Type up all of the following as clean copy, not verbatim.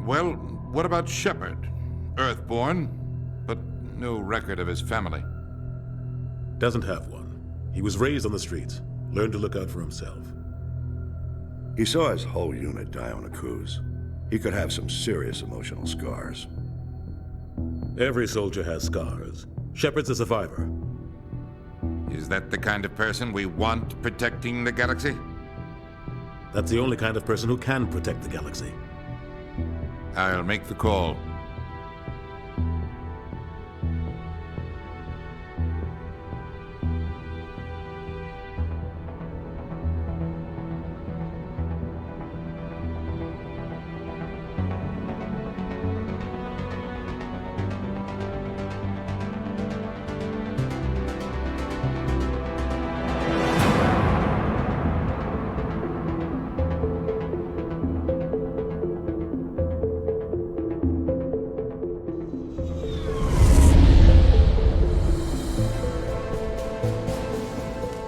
Well, what about Shepard? Earthborn, but no record of his family. Doesn't have one. He was raised on the streets, learned to look out for himself. He saw his whole unit die on a cruise. He could have some serious emotional scars. Every soldier has scars. Shepard's a survivor. Is that the kind of person we want protecting the galaxy? That's the only kind of person who can protect the galaxy. I'll make the call.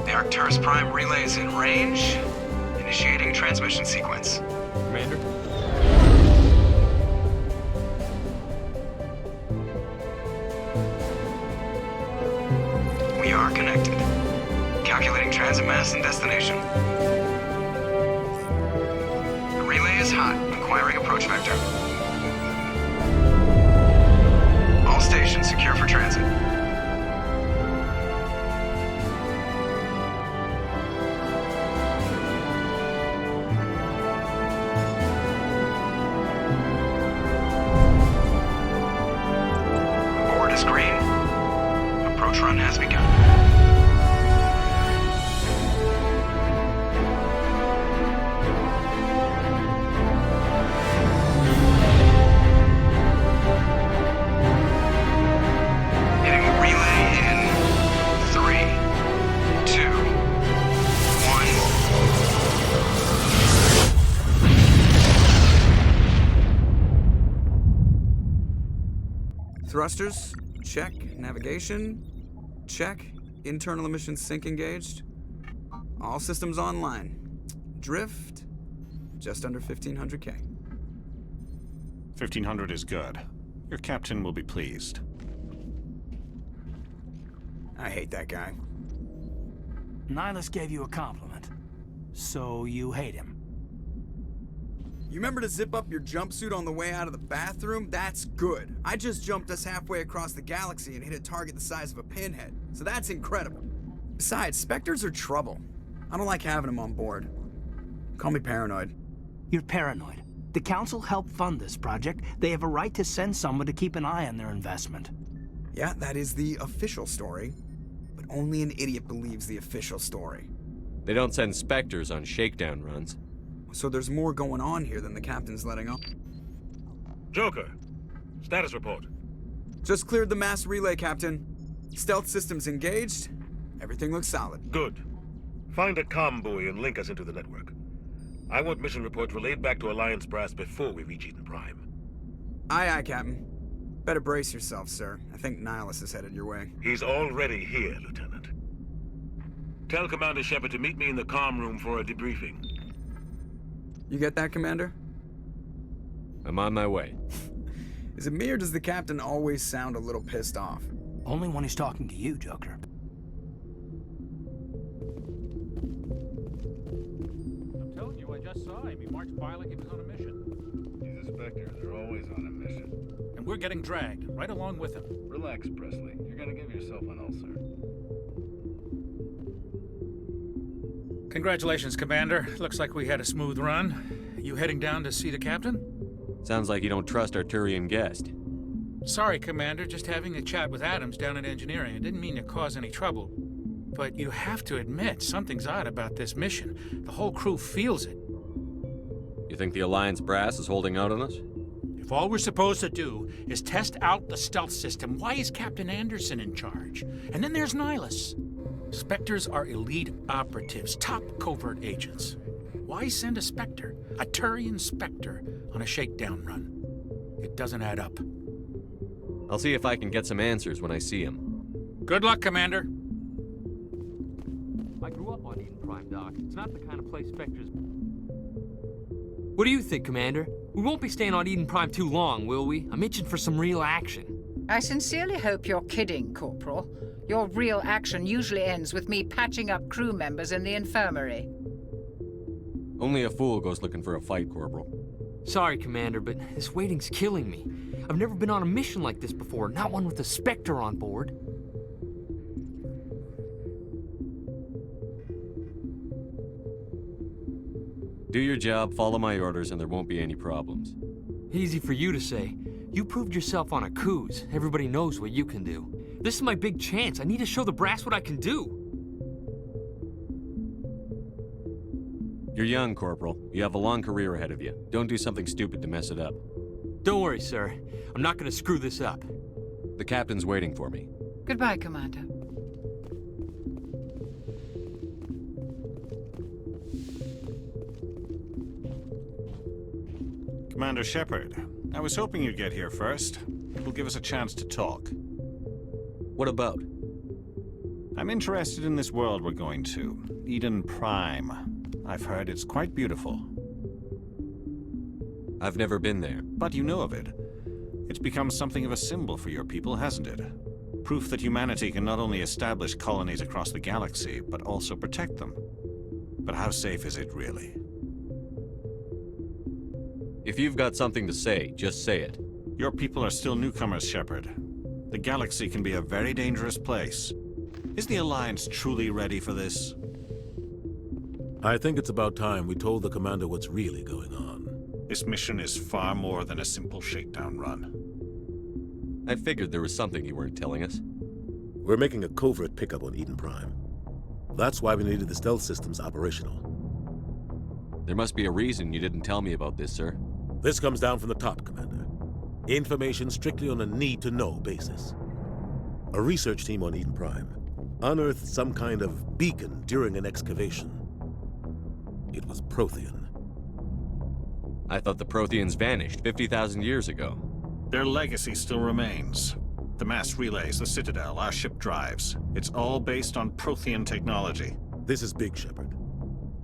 Arcturus Prime relay is in range. Initiating transmission sequence. Commander? We are connected. Calculating transit mass and destination. The relay is hot. Inquiring approach vector. All stations secure for transit. Green. Approach run has begun. Hitting relay in 3, 2, 1. Thrusters. Check. Navigation. Check. Internal emissions sync engaged. All systems online. Drift. Just under 1,500K. 1,500 is good. Your captain will be pleased. I hate that guy. Nihilus gave you a compliment. So you hate him. You remember to zip up your jumpsuit on the way out of the bathroom? That's good. I just jumped us halfway across the galaxy and hit a target the size of a pinhead. So that's incredible. Besides, Spectres are trouble. I don't like having them on board. Call me paranoid. You're paranoid. The Council helped fund this project. They have a right to send someone to keep an eye on their investment. Yeah, that is the official story. But only an idiot believes the official story. They don't send Spectres on shakedown runs. So there's more going on here than the captain's letting on. Joker, status report. Just cleared the mass relay, Captain. Stealth systems engaged. Everything looks solid. Good. Find a comm buoy and link us into the network. I want mission reports relayed back to Alliance Brass before we reach Eden Prime. Aye, aye, Captain. Better brace yourself, sir. I think Nihilus is headed your way. He's already here, Lieutenant. Tell Commander Shepard to meet me in the comm room for a debriefing. You get that, Commander? I'm on my way. Is it me or does the captain always sound a little pissed off? Only when he's talking to you, Joker. I'm telling you, I just saw him. He marched by like he was on a mission. He's a Spectre. They're always on a mission. And we're getting dragged, right along with him. Relax, Presley. You're gonna give yourself an ulcer. Congratulations, Commander. Looks like we had a smooth run. You heading down to see the captain? Sounds like you don't trust Arturian guest. Sorry, Commander. Just having a chat with Adams down at engineering. I didn't mean to cause any trouble. But you have to admit, something's odd about this mission. The whole crew feels it. You think the Alliance brass is holding out on us? If all we're supposed to do is test out the stealth system, why is Captain Anderson in charge? And then there's Nihilus. Spectres are elite operatives, top covert agents. Why send a Spectre, a Turian Spectre, on a shakedown run? It doesn't add up. I'll see if I can get some answers when I see him. Good luck, Commander. I grew up on Eden Prime, Doc. It's not the kind of place Spectres... What do you think, Commander? We won't be staying on Eden Prime too long, will we? I'm itching for some real action. I sincerely hope you're kidding, Corporal. Your real action usually ends with me patching up crew members in the infirmary. Only a fool goes looking for a fight, Corporal. Sorry, Commander, but this waiting's killing me. I've never been on a mission like this before, not one with a Spectre on board. Do your job, follow my orders, and there won't be any problems. Easy for you to say. You proved yourself on a cruise. Everybody knows what you can do. This is my big chance. I need to show the brass what I can do. You're young, Corporal. You have a long career ahead of you. Don't do something stupid to mess it up. Don't worry, sir. I'm not gonna screw this up. The captain's waiting for me. Goodbye, Commander. Commander Shepard, I was hoping you'd get here first. It will give us a chance to talk. What about? I'm interested in this world we're going to, Eden Prime. I've heard it's quite beautiful. I've never been there. But you know of it. It's become something of a symbol for your people, hasn't it? Proof that humanity can not only establish colonies across the galaxy, but also protect them. But how safe is it, really? If you've got something to say, just say it. Your people are still newcomers, Shepard. The galaxy can be a very dangerous place. Is the Alliance truly ready for this? I think it's about time we told the commander what's really going on. This mission is far more than a simple shakedown run. I figured there was something you weren't telling us. We're making a covert pickup on Eden Prime. That's why we needed the stealth systems operational. There must be a reason you didn't tell me about this, sir. This comes down from the top, Commander. Information strictly on a need-to-know basis. A research team on Eden Prime unearthed some kind of beacon during an excavation. It was Prothean. I thought the Protheans vanished 50,000 years ago. Their legacy still remains. The mass relays, the Citadel, our ship drives. It's all based on Prothean technology. This is big, Shepard.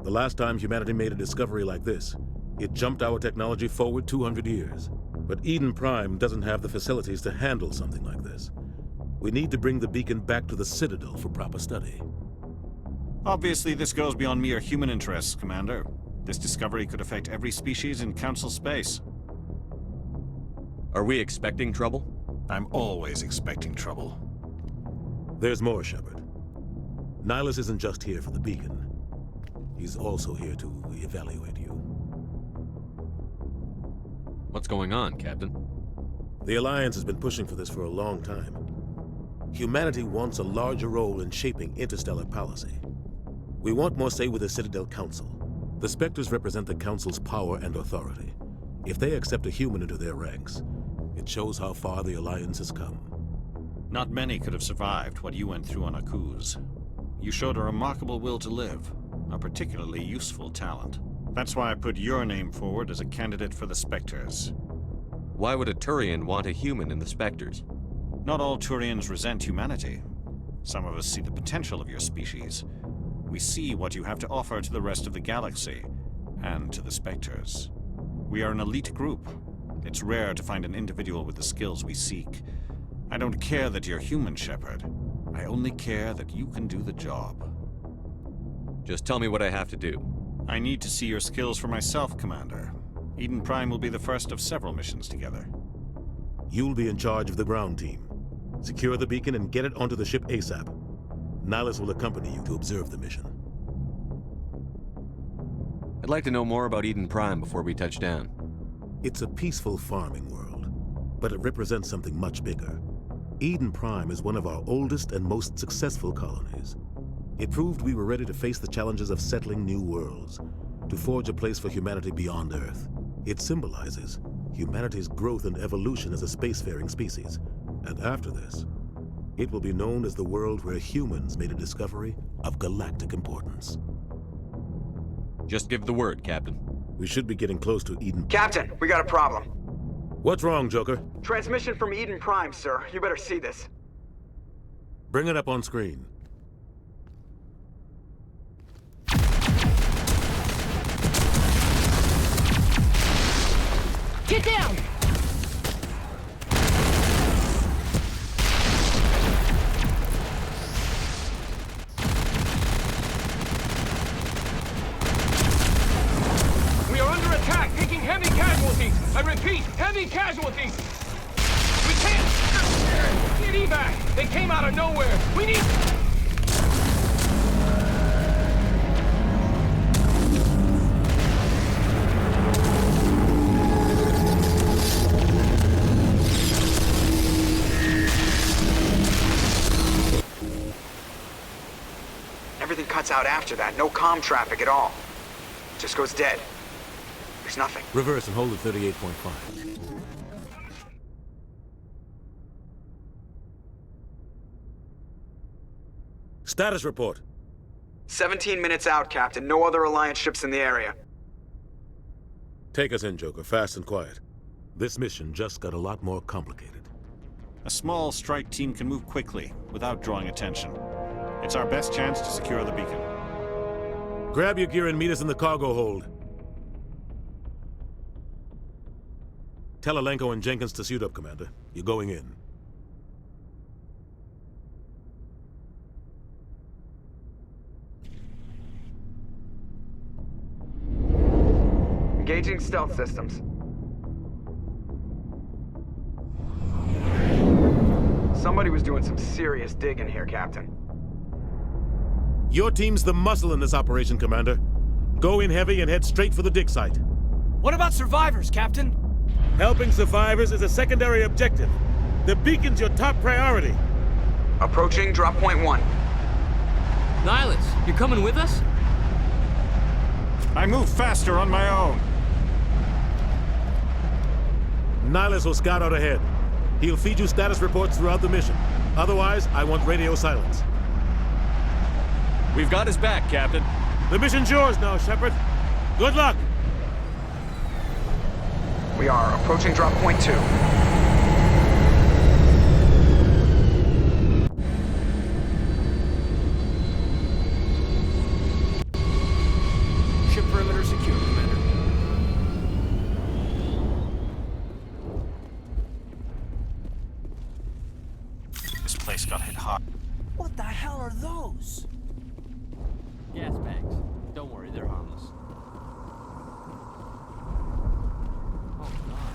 The last time humanity made a discovery like this, it jumped our technology forward 200 years. But Eden Prime doesn't have the facilities to handle something like this. We need to bring the beacon back to the Citadel for proper study. Obviously, this goes beyond mere human interests, Commander. This discovery could affect every species in Council space. Are we expecting trouble? I'm always expecting trouble. There's more, Shepard. Nihilus isn't just here for the beacon. He's also here to evaluate you. What's going on, Captain? The Alliance has been pushing for this for a long time. Humanity wants a larger role in shaping interstellar policy. We want more say with the Citadel Council. The Spectres represent the Council's power and authority. If they accept a human into their ranks, it shows how far the Alliance has come. Not many could have survived what you went through on Akuz. You showed a remarkable will to live, a particularly useful talent. That's why I put your name forward as a candidate for the Spectres. Why would a Turian want a human in the Spectres? Not all Turians resent humanity. Some of us see the potential of your species. We see what you have to offer to the rest of the galaxy, and to the Spectres. We are an elite group. It's rare to find an individual with the skills we seek. I don't care that you're human, Shepard. I only care that you can do the job. Just tell me what I have to do. I need to see your skills for myself, Commander. Eden Prime will be the first of several missions together. You'll be in charge of the ground team. Secure the beacon and get it onto the ship ASAP. Nihilus will accompany you to observe the mission. I'd like to know more about Eden Prime before we touch down. It's a peaceful farming world, but it represents something much bigger. Eden Prime is one of our oldest and most successful colonies. It proved we were ready to face the challenges of settling new worlds, to forge a place for humanity beyond Earth. It symbolizes humanity's growth and evolution as a spacefaring species. And after this, it will be known as the world where humans made a discovery of galactic importance. Just give the word, Captain. We should be getting close to Eden. Captain, we got a problem. What's wrong, Joker? Transmission from Eden Prime, sir. You better see this. Bring it up on screen. Get down! We are under attack, taking heavy casualties. I repeat, heavy casualties. We can't get evac. They came out of nowhere. We need... Everything cuts out after that. No comm traffic at all. Just goes dead. There's nothing. Reverse and hold at 38.5. Status report. 17 minutes out, Captain. No other Alliance ships in the area. Take us in, Joker, fast and quiet. This mission just got a lot more complicated. A small strike team can move quickly, without drawing attention. It's our best chance to secure the beacon. Grab your gear and meet us in the cargo hold. Tell Alenko and Jenkins to suit up, Commander. You're going in. Engaging stealth systems. Somebody was doing some serious digging here, Captain. Your team's the muscle in this operation, Commander. Go in heavy and head straight for the dig site. What about survivors, Captain? Helping survivors is a secondary objective. The beacon's your top priority. Approaching drop point 1. Nihilus, you're coming with us? I move faster on my own. Nihilus will scout out ahead. He'll feed you status reports throughout the mission. Otherwise, I want radio silence. We've got his back, Captain. The mission's yours now, Shepard. Good luck! We are approaching drop point 2. Ship perimeter secure, Commander. This place got hit hard. What the hell are those? Gas bags. Don't worry, they're harmless. Oh God,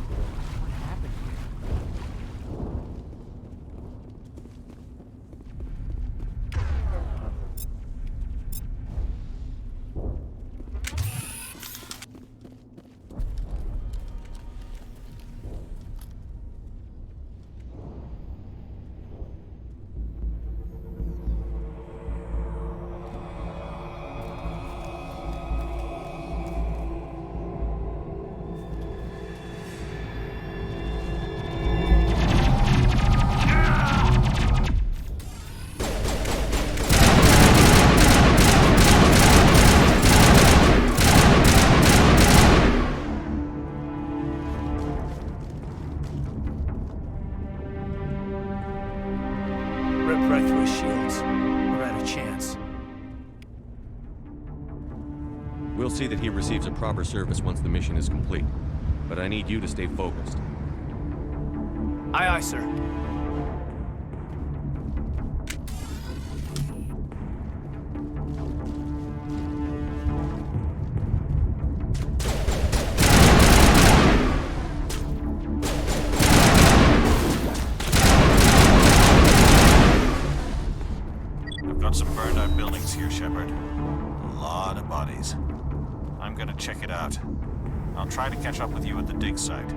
what happened here? Rip right through his shields. We're out of chance. We'll see that he receives a proper service once the mission is complete. But I need you to stay focused. Aye, aye, sir. I've got some burned out buildings here, Shepard. A lot of bodies. I'm gonna check it out. I'll try to catch up with you at the dig site.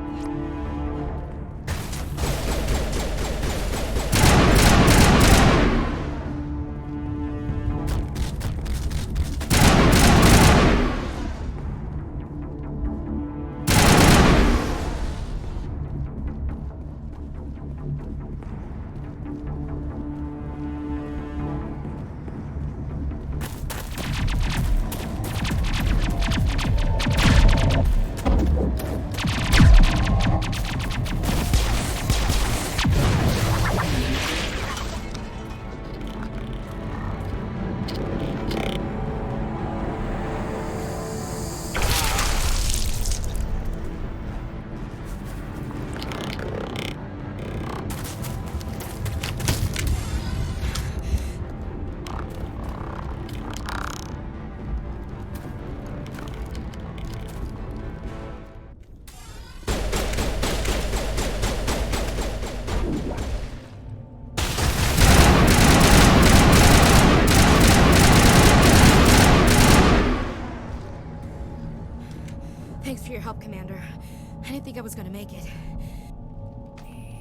I didn't think I was gonna make it.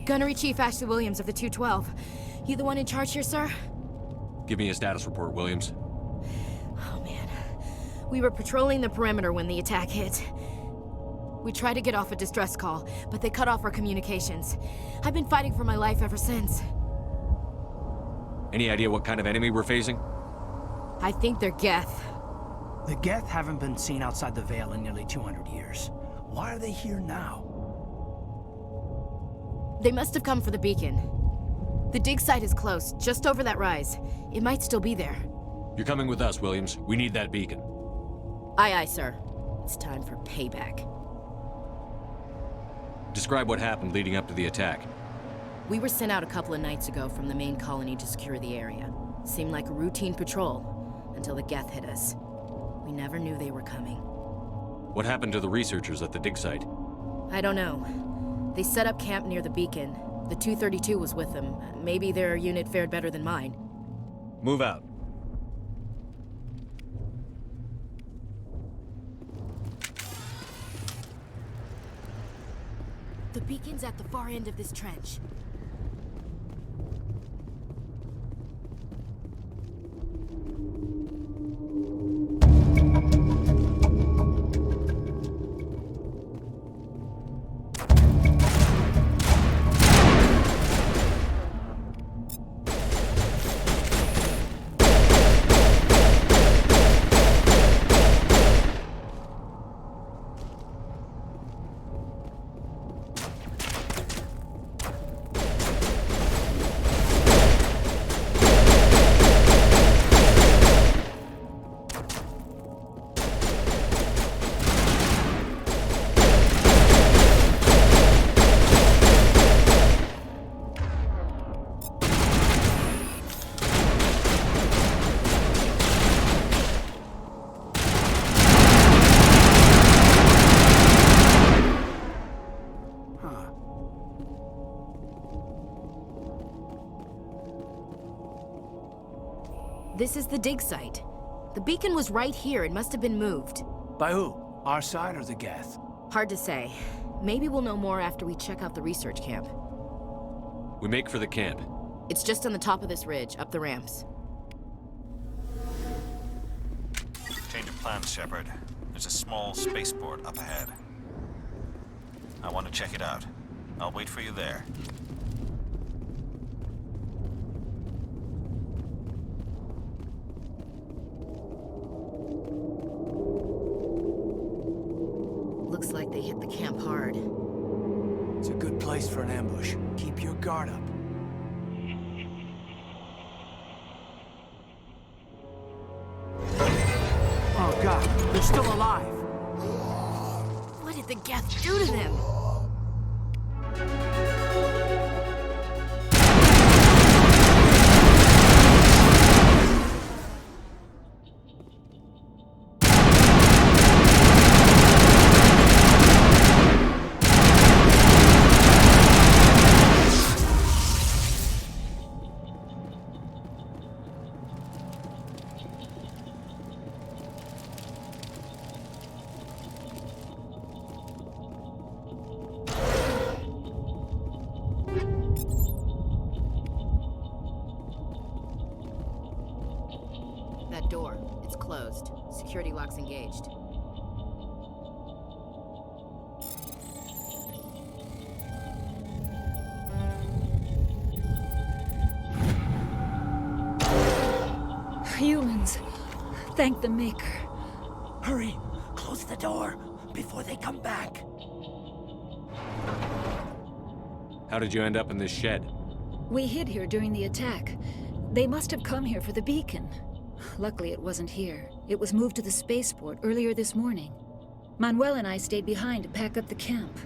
Gunnery Chief Ashley Williams of the 212. You the one in charge here, sir? Give me a status report, Williams. Oh, man. We were patrolling the perimeter when the attack hit. We tried to get off a distress call, but they cut off our communications. I've been fighting for my life ever since. Any idea what kind of enemy we're facing? I think they're Geth. The Geth haven't been seen outside the Veil in nearly 200 years. Why are they here now? They must have come for the beacon. The dig site is close, just over that rise. It might still be there. You're coming with us, Williams. We need that beacon. Aye, aye, sir. It's time for payback. Describe what happened leading up to the attack. We were sent out a couple of nights ago from the main colony to secure the area. Seemed like a routine patrol, until the Geth hit us. We never knew they were coming. What happened to the researchers at the dig site? I don't know. They set up camp near the beacon. The 232 was with them. Maybe their unit fared better than mine. Move out. The beacon's at the far end of this trench. This is the dig site. The beacon was right here. It must have been moved. By who? Our side or the Geth? Hard to say. Maybe we'll know more after we check out the research camp. We make for the camp. It's just on the top of this ridge, up the ramps. Change of plans, Shepard. There's a small spaceport up ahead. I want to check it out. I'll wait for you there. Looks like they hit the camp hard. It's a good place for an ambush. Keep your guard up. Oh god, they're still alive! What did the Geth do to them? That door, it's closed. Security lock's engaged. Humans. Thank the Maker. Hurry! Close the door before they come back. How did you end up in this shed? We hid here during the attack. They must have come here for the beacon. Luckily, it wasn't here. It was moved to the spaceport earlier this morning. Manuel and I stayed behind to pack up the camp.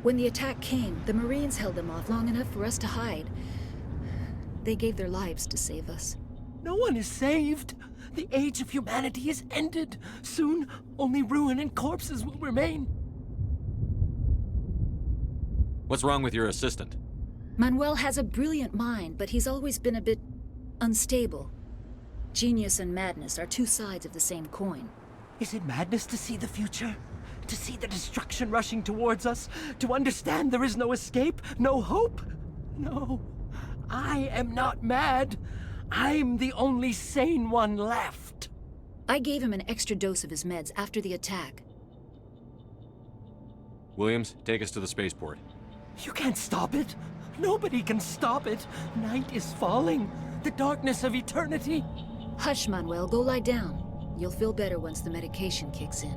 When the attack came, the Marines held them off long enough for us to hide. They gave their lives to save us. No one is saved. The age of humanity is ended. Soon, only ruin and corpses will remain. What's wrong with your assistant? Manuel has a brilliant mind, but he's always been a bit unstable. Genius and madness are two sides of the same coin. Is it madness to see the future? To see the destruction rushing towards us? To understand there is no escape? No hope? No. I am not mad. I'm the only sane one left. I gave him an extra dose of his meds after the attack. Williams, take us to the spaceport. You can't stop it. Nobody can stop it. Night is falling. The darkness of eternity. Hush, Manuel. Go lie down. You'll feel better once the medication kicks in.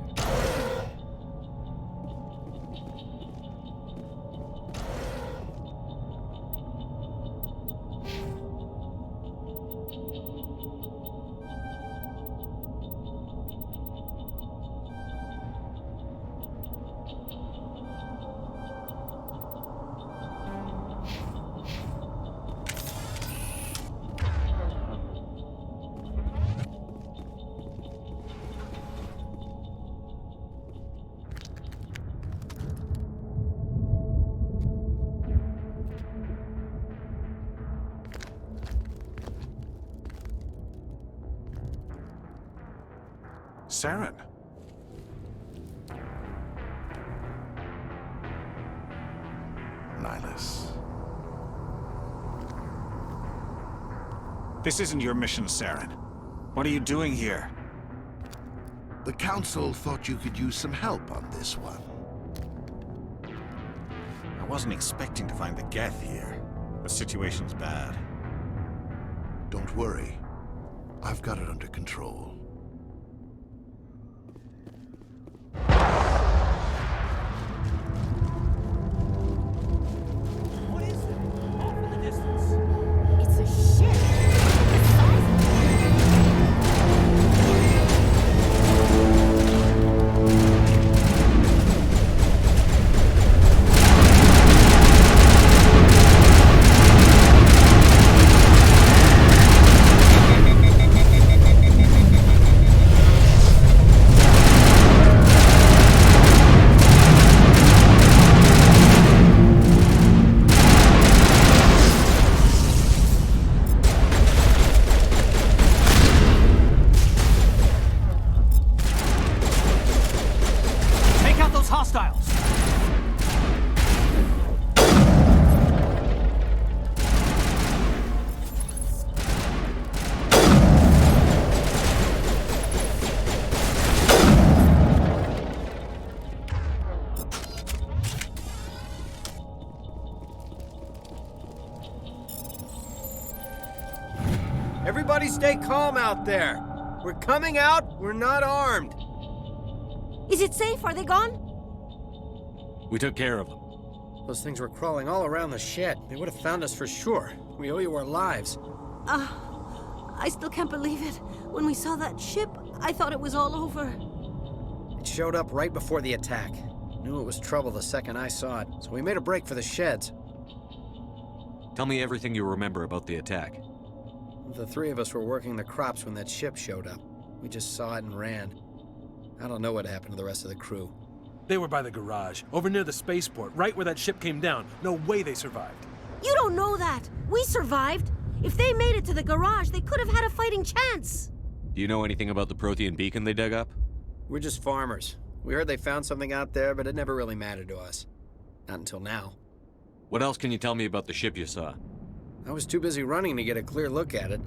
Saren. Nihilus. This isn't your mission, Saren. What are you doing here? The Council thought you could use some help on this one. I wasn't expecting to find the Geth here. The situation's bad. Don't worry. I've got it under control. What is it? Off in the distance. It's a ship. Everybody stay calm out there. We're coming out, we're not armed. Is it safe? Are they gone? We took care of them. Those things were crawling all around the shed. They would have found us for sure. We owe you our lives. I still can't believe it. When we saw that ship, I thought it was all over. It showed up right before the attack. Knew it was trouble the second I saw it, so we made a break for the sheds. Tell me everything you remember about the attack. The three of us were working the crops when that ship showed up. We just saw it and ran. I don't know what happened to the rest of the crew. They were by the garage, over near the spaceport, right where that ship came down. No way they survived. You don't know that. We survived. If they made it to the garage, they could have had a fighting chance. Do you know anything about the Prothean beacon they dug up? We're just farmers. We heard they found something out there, but it never really mattered to us. Not until now. What else can you tell me about the ship you saw? I was too busy running to get a clear look at it.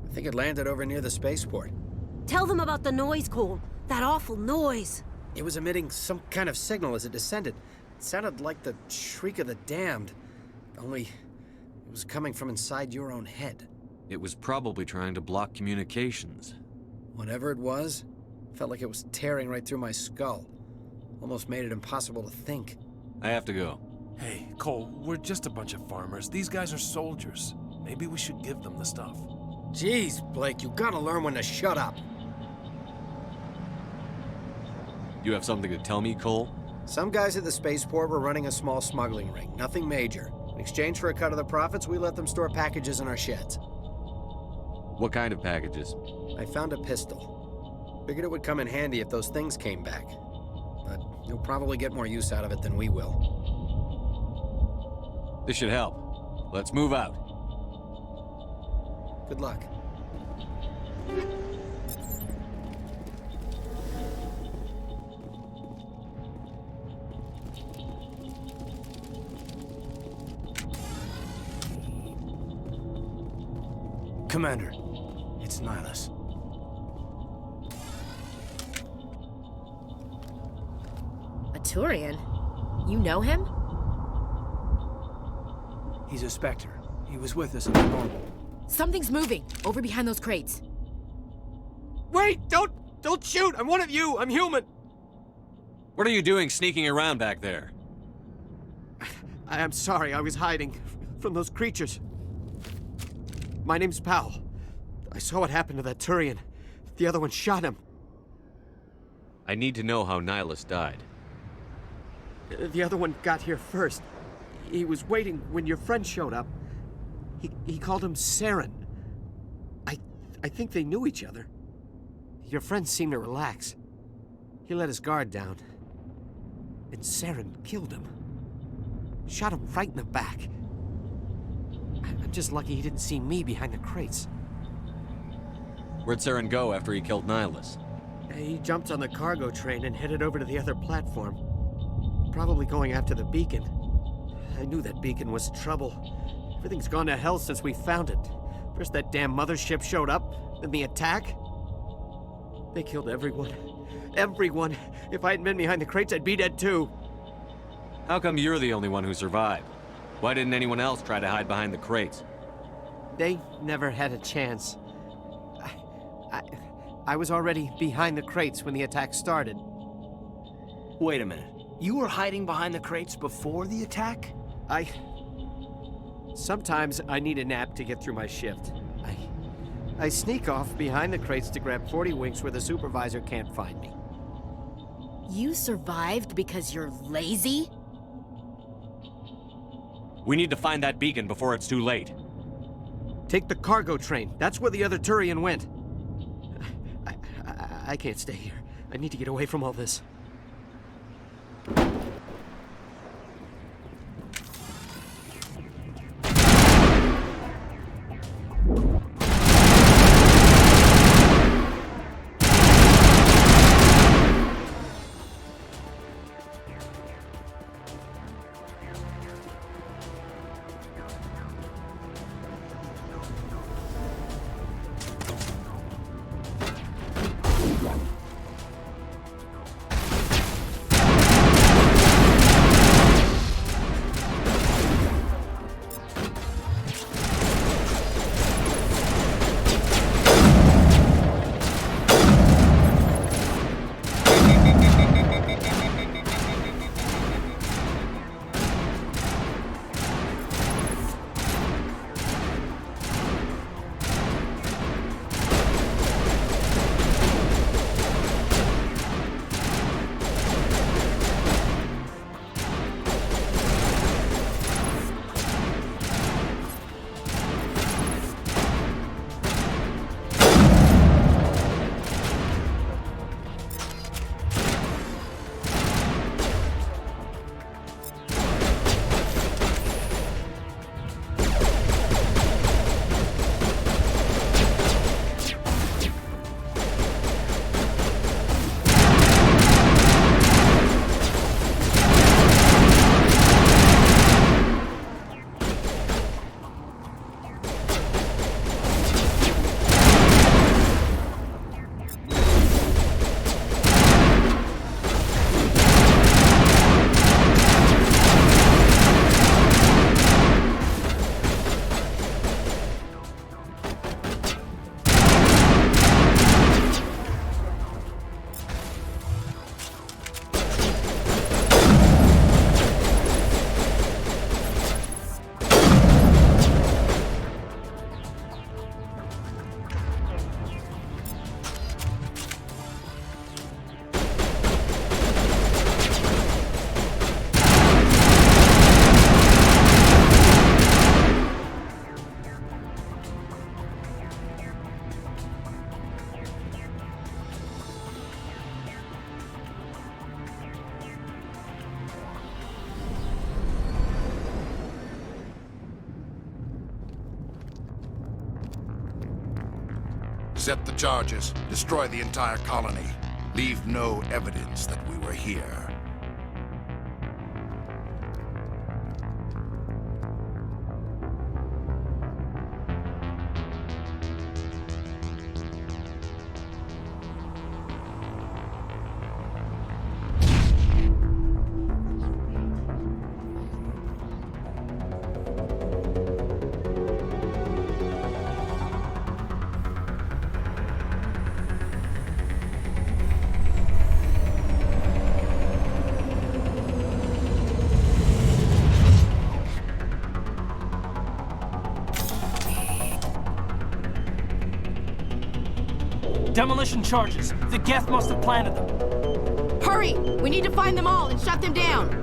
I think it landed over near the spaceport. Tell them about the noise, Cole. That awful noise. It was emitting some kind of signal as it descended. It sounded like the shriek of the damned. Only it was coming from inside your own head. It was probably trying to block communications. Whatever it was, felt like it was tearing right through my skull. Almost made it impossible to think. I have to go. Hey, Cole, we're just a bunch of farmers. These guys are soldiers. Maybe we should give them the stuff. Jeez, Blake, you gotta learn when to shut up. You have something to tell me, Cole? Some guys at the spaceport were running a small smuggling ring, nothing major. In exchange for a cut of the profits, we let them store packages in our sheds. What kind of packages? I found a pistol. Figured it would come in handy if those things came back. But you'll probably get more use out of it than we will. This should help. Let's move out. Good luck. Commander, it's Nihilus. A Turian? You know him? He's a Spectre. He was with us in the normal. Something's moving, over behind those crates. Wait! Don't shoot! I'm one of you! I'm human! What are you doing sneaking around back there? I'm sorry, I was hiding from those creatures. My name's Powell. I saw what happened to that Turian. The other one shot him. I need to know how Nihilus died. The other one got here first. He was waiting when your friend showed up. He called him Saren. I think they knew each other. Your friend seemed to relax. He let his guard down. And Saren killed him. Shot him right in the back. I'm just lucky he didn't see me behind the crates. Where'd Saren go after he killed Nihilus? He jumped on the cargo train and headed over to the other platform. Probably going after the beacon. I knew that beacon was trouble. Everything's gone to hell since we found it. First that damn mothership showed up, then the attack. They killed everyone. Everyone! If I hadn't been behind the crates, I'd be dead too. How come you're the only one who survived? Why didn't anyone else try to hide behind the crates? They never had a chance. I was already behind the crates when the attack started. Wait a minute. You were hiding behind the crates before the attack? Sometimes I need a nap to get through my shift. I sneak off behind the crates to grab 40 winks where the supervisor can't find me. You survived because you're lazy? We need to find that beacon before it's too late. Take the cargo train. That's where the other Turian went. I can't stay here. I need to get away from all this. Set the charges. Destroy the entire colony. Leave no evidence that we were here. Demolition charges. The Geth must have planted them. Hurry! We need to find them all and shut them down!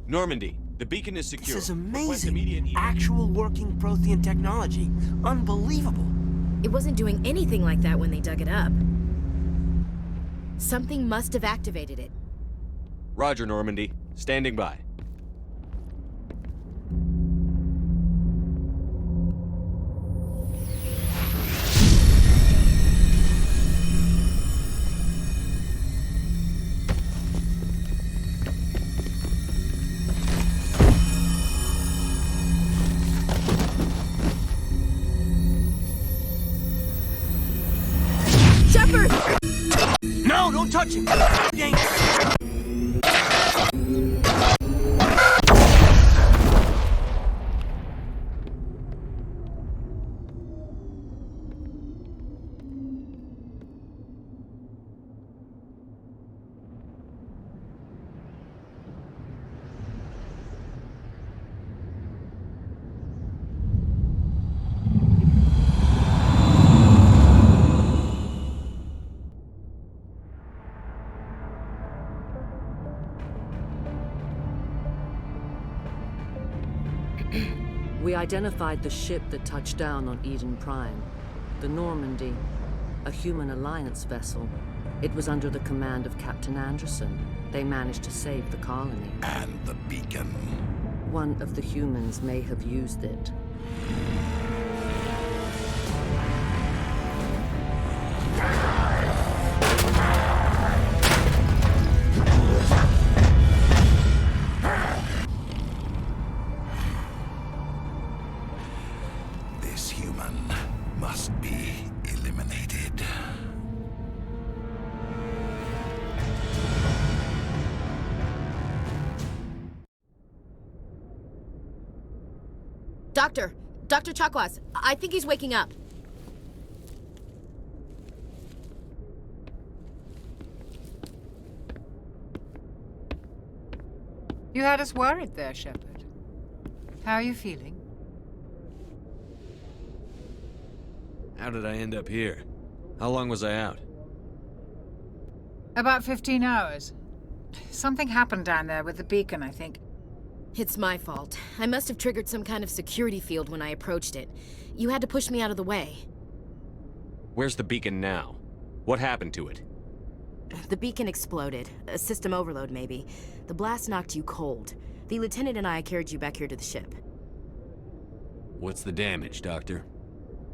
Normandy, the beacon is secure. This is amazing. Actual working Prothean technology. Unbelievable. It wasn't doing anything like that when they dug it up. Something must have activated it. Roger, Normandy. Standing by. No, don't touch him! We identified the ship that touched down on Eden Prime. The Normandy, a human alliance vessel. It was under the command of Captain Anderson. They managed to save the colony. And the beacon. One of the humans may have used it. This human must be eliminated. Doctor! Dr. Chakwas, I think he's waking up. You had us worried there, Shepard. How are you feeling? How did I end up here? How long was I out? About 15 hours. Something happened down there with the beacon, I think. It's my fault. I must have triggered some kind of security field when I approached it. You had to push me out of the way. Where's the beacon now? What happened to it? The beacon exploded. A system overload, maybe. The blast knocked you cold. The lieutenant and I carried you back here to the ship. What's the damage, Doctor?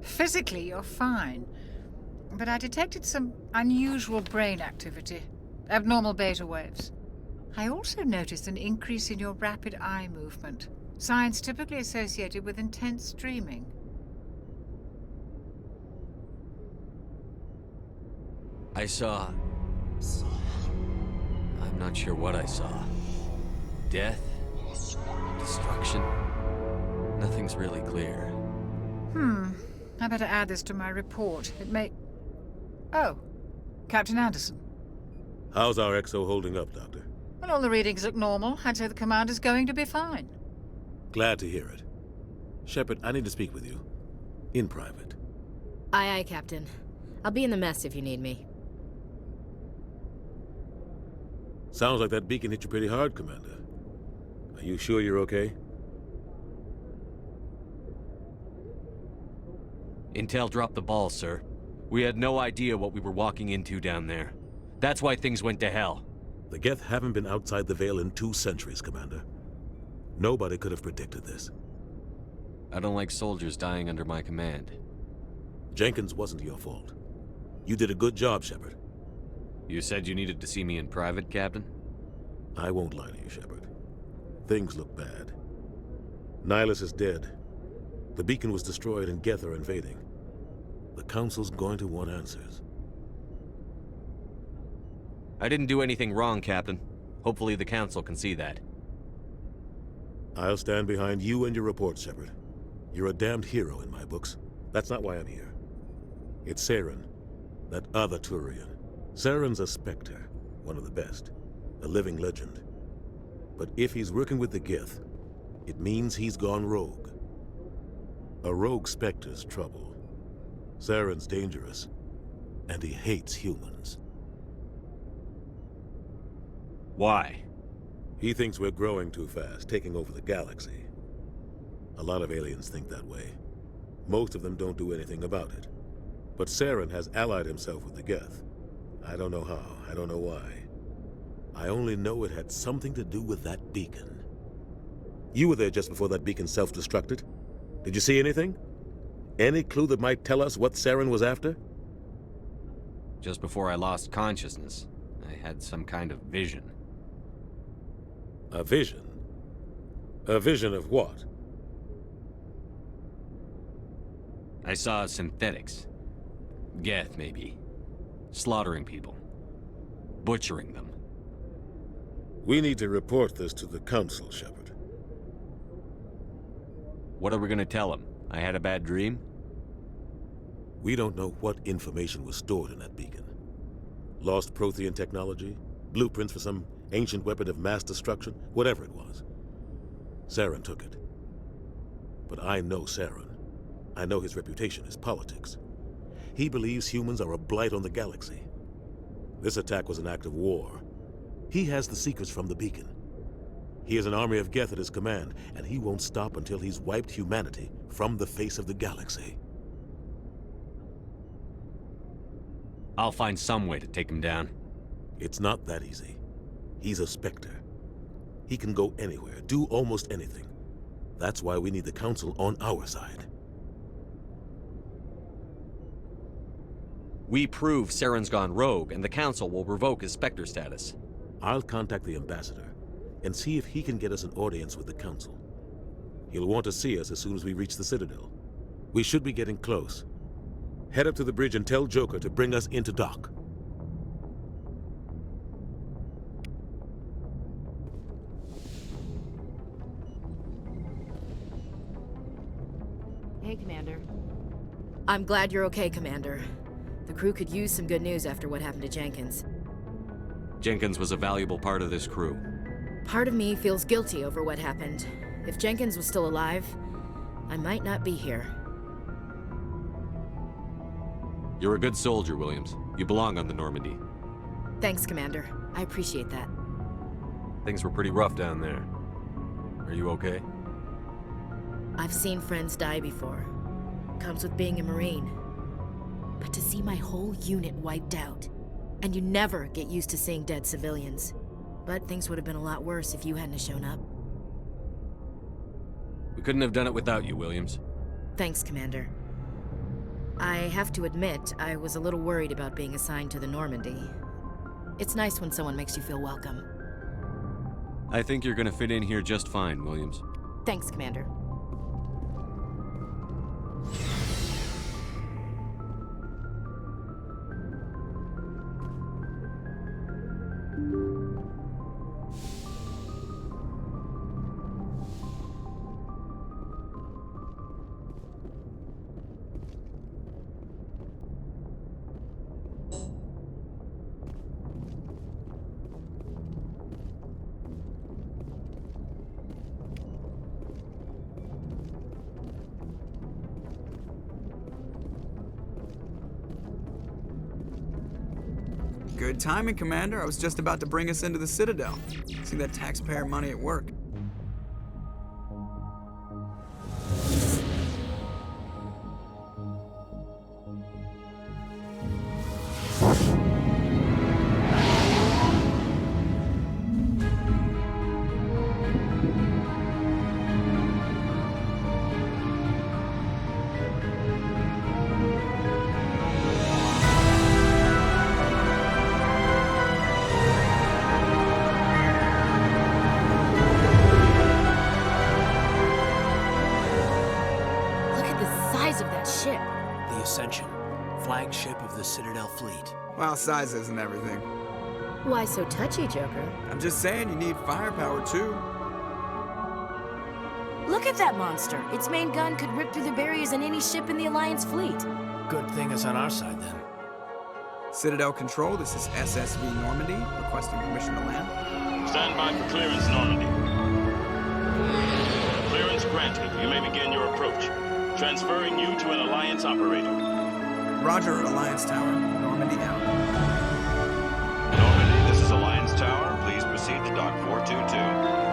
Physically, you're fine. But I detected some unusual brain activity. Abnormal beta waves. I also noticed an increase in your rapid eye movement. Signs typically associated with intense dreaming. I saw... I'm not sure what I saw. Death? Destruction? Nothing's really clear. I better add this to my report. It may... Oh, Captain Anderson. How's our XO holding up, Doctor? Well, all the readings look normal. I'd say the commander's going to be fine. Glad to hear it. Shepard, I need to speak with you. In private. Aye, aye, Captain. I'll be in the mess if you need me. Sounds like that beacon hit you pretty hard, Commander. Are you sure you're okay? Intel dropped the ball, sir. We had no idea what we were walking into down there. That's why things went to hell. The Geth haven't been outside the Veil in 2 centuries, Commander. Nobody could have predicted this. I don't like soldiers dying under my command. Jenkins wasn't your fault. You did a good job, Shepard. You said you needed to see me in private, Captain? I won't lie to you, Shepard. Things look bad. Nihilus is dead. The beacon was destroyed and Geth are invading. The Council's going to want answers. I didn't do anything wrong, Captain. Hopefully the Council can see that. I'll stand behind you and your report, Shepard. You're a damned hero in my books. That's not why I'm here. It's Saren, that other Turian. Saren's a Spectre, one of the best, a living legend. But if he's working with the Geth, it means he's gone rogue. A rogue Spectre's trouble. Saren's dangerous, and he hates humans. Why? He thinks we're growing too fast, taking over the galaxy. A lot of aliens think that way. Most of them don't do anything about it. But Saren has allied himself with the Geth. I don't know how, I don't know why. I only know it had something to do with that beacon. You were there just before that beacon self-destructed. Did you see anything? Any clue that might tell us what Saren was after? Just before I lost consciousness, I had some kind of vision. A vision? A vision of what? I saw synthetics. Geth, maybe. Slaughtering people. Butchering them. We need to report this to the Council, Shepard. What are we gonna tell them? I had a bad dream? We don't know what information was stored in that beacon. Lost Prothean technology? Blueprints for some ancient weapon of mass destruction? Whatever it was. Saren took it. But I know Saren. I know his reputation is politics. He believes humans are a blight on the galaxy. This attack was an act of war. He has the secrets from the beacon. He has an army of Geth at his command, and he won't stop until he's wiped humanity from the face of the galaxy. I'll find some way to take him down. It's not that easy. He's a Spectre. He can go anywhere, do almost anything. That's why we need the Council on our side. We prove Saren's gone rogue, and the Council will revoke his Spectre status. I'll contact the Ambassador and see if he can get us an audience with the Council. He'll want to see us as soon as we reach the Citadel. We should be getting close. Head up to the bridge and tell Joker to bring us into dock. Hey, Commander. I'm glad you're okay, Commander. The crew could use some good news after what happened to Jenkins. Jenkins was a valuable part of this crew. Part of me feels guilty over what happened. If Jenkins was still alive, I might not be here. You're a good soldier, Williams. You belong on the Normandy. Thanks, Commander. I appreciate that. Things were pretty rough down there. Are you okay? I've seen friends die before. Comes with being a Marine. But to see my whole unit wiped out, and you never get used to seeing dead civilians. But things would have been a lot worse if you hadn't shown up. We couldn't have done it without you, Williams. Thanks, Commander. I have to admit, I was a little worried about being assigned to the Normandy. It's nice when someone makes you feel welcome. I think you're gonna fit in here just fine, Williams. Thanks, Commander. Good timing, Commander. I was just about to bring us into the Citadel. See that taxpayer money at work. Flagship of the Citadel fleet. Well, size isn't everything. Why so touchy, Joker? I'm just saying you need firepower, too. Look at that monster. Its main gun could rip through the barriers in any ship in the Alliance fleet. Good thing it's on our side, then. Citadel Control, this is SSV Normandy, requesting permission to land. Stand by for clearance, Normandy. Clearance granted. You may begin your approach. Transferring you to an Alliance operator. Roger, Alliance Tower. Normandy out. Normandy, this is Alliance Tower. Please proceed to Dock 422.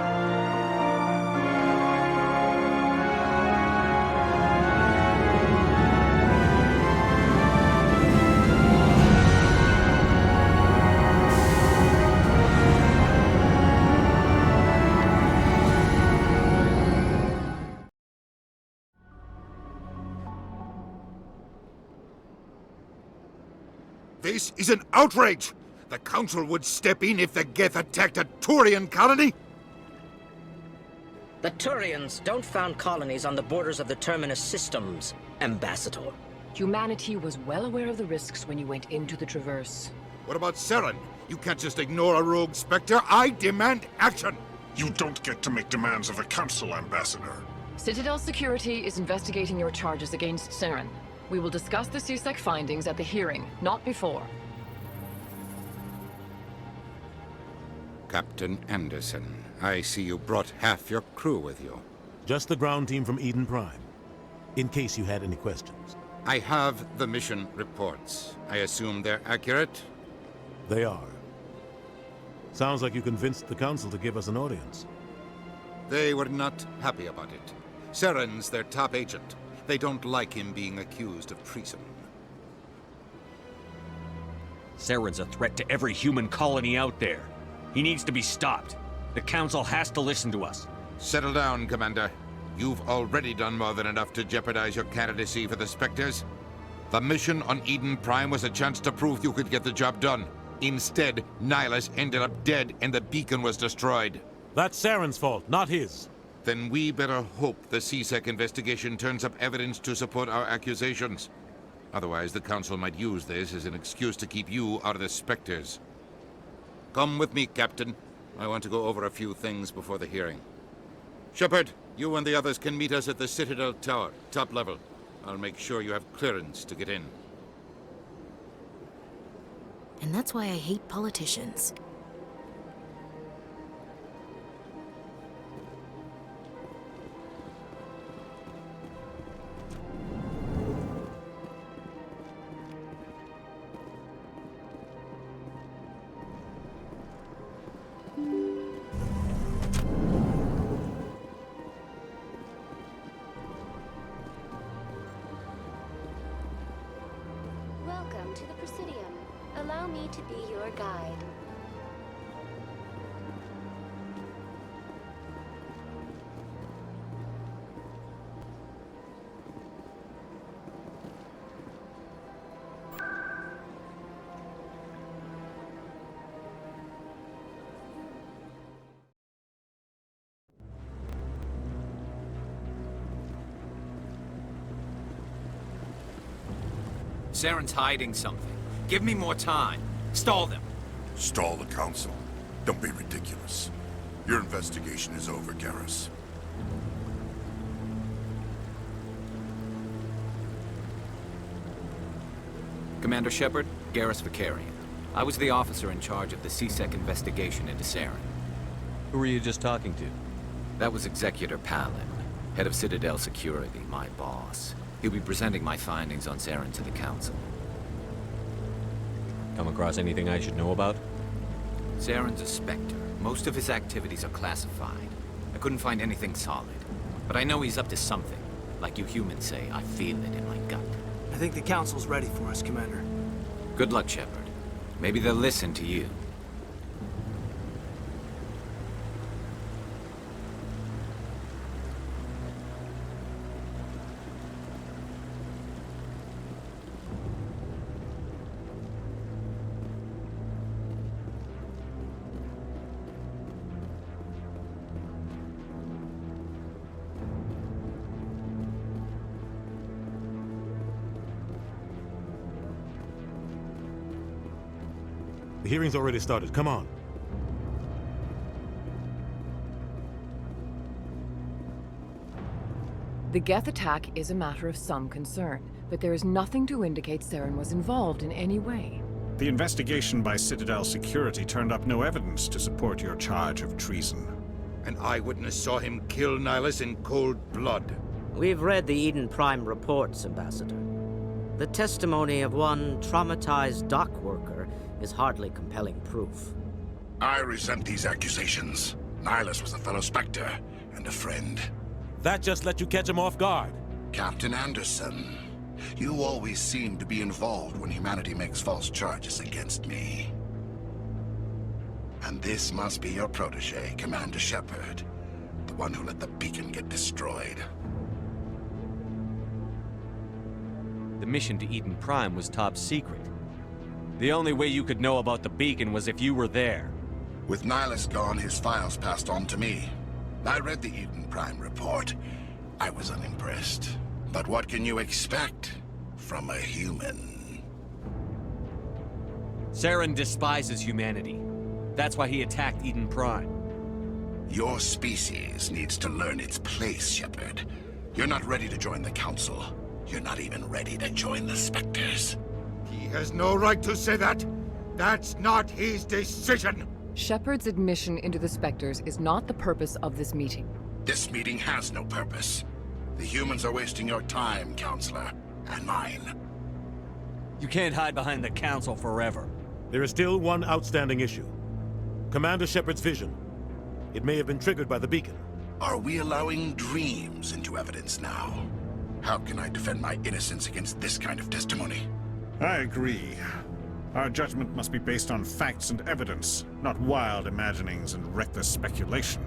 This is an outrage! The Council would step in if the Geth attacked a Turian colony? The Turians don't found colonies on the borders of the Terminus systems, Ambassador. Humanity was well aware of the risks when you went into the Traverse. What about Saren? You can't just ignore a rogue Spectre. I demand action! You don't get to make demands of the Council, Ambassador. Citadel Security is investigating your charges against Saren. We will discuss the CSEC findings at the hearing, not before. Captain Anderson, I see you brought half your crew with you. Just the ground team from Eden Prime, in case you had any questions. I have the mission reports. I assume they're accurate? They are. Sounds like you convinced the Council to give us an audience. They were not happy about it. Saren's their top agent. They don't like him being accused of treason. Saren's a threat to every human colony out there. He needs to be stopped. The Council has to listen to us. Settle down, Commander. You've already done more than enough to jeopardize your candidacy for the Spectres. The mission on Eden Prime was a chance to prove you could get the job done. Instead, Nihilus ended up dead and the beacon was destroyed. That's Saren's fault, not his. Then we better hope the CSEC investigation turns up evidence to support our accusations. Otherwise, the Council might use this as an excuse to keep you out of the Spectres. Come with me, Captain. I want to go over a few things before the hearing. Shepard, you and the others can meet us at the Citadel Tower, top level. I'll make sure you have clearance to get in. And that's why I hate politicians. Welcome to the Presidium. Allow me to be your guide. Saren's hiding something. Give me more time. Stall them. Stall the Council? Don't be ridiculous. Your investigation is over, Garrus. Commander Shepard, Garrus Vicarian. I was the officer in charge of the CSEC investigation into Saren. Who were you just talking to? That was Executor Palin, head of Citadel Security, my boss. He'll be presenting my findings on Saren to the Council. Come across anything I should know about? Saren's a Spectre. Most of his activities are classified. I couldn't find anything solid. But I know he's up to something. Like you humans say, I feel it in my gut. I think the Council's ready for us, Commander. Good luck, Shepard. Maybe they'll listen to you. The hearing's already started. Come on. The Geth attack is a matter of some concern, but there is nothing to indicate Saren was involved in any way. The investigation by Citadel Security turned up no evidence to support your charge of treason. An eyewitness saw him kill Nihilus in cold blood. We've read the Eden Prime reports, Ambassador. The testimony of one traumatized dock worker is hardly compelling proof. I resent these accusations. Nihilus was a fellow Spectre and a friend. That just let you catch him off guard. Captain Anderson, you always seem to be involved when humanity makes false charges against me. And this must be your protege, Commander Shepard, the one who let the beacon get destroyed. The mission to Eden Prime was top secret. The only way you could know about the beacon was if you were there. With Nihilus gone, his files passed on to me. I read the Eden Prime report. I was unimpressed. But what can you expect from a human? Saren despises humanity. That's why he attacked Eden Prime. Your species needs to learn its place, Shepard. You're not ready to join the Council. You're not even ready to join the Spectres. He has no right to say that. That's not his decision. Shepard's admission into the Spectres is not the purpose of this meeting. This meeting has no purpose. The humans are wasting your time, Counselor, and mine. You can't hide behind the Council forever. There is still one outstanding issue. Commander Shepard's vision. It may have been triggered by the beacon. Are we allowing dreams into evidence now? How can I defend my innocence against this kind of testimony? I agree. Our judgment must be based on facts and evidence, not wild imaginings and reckless speculation.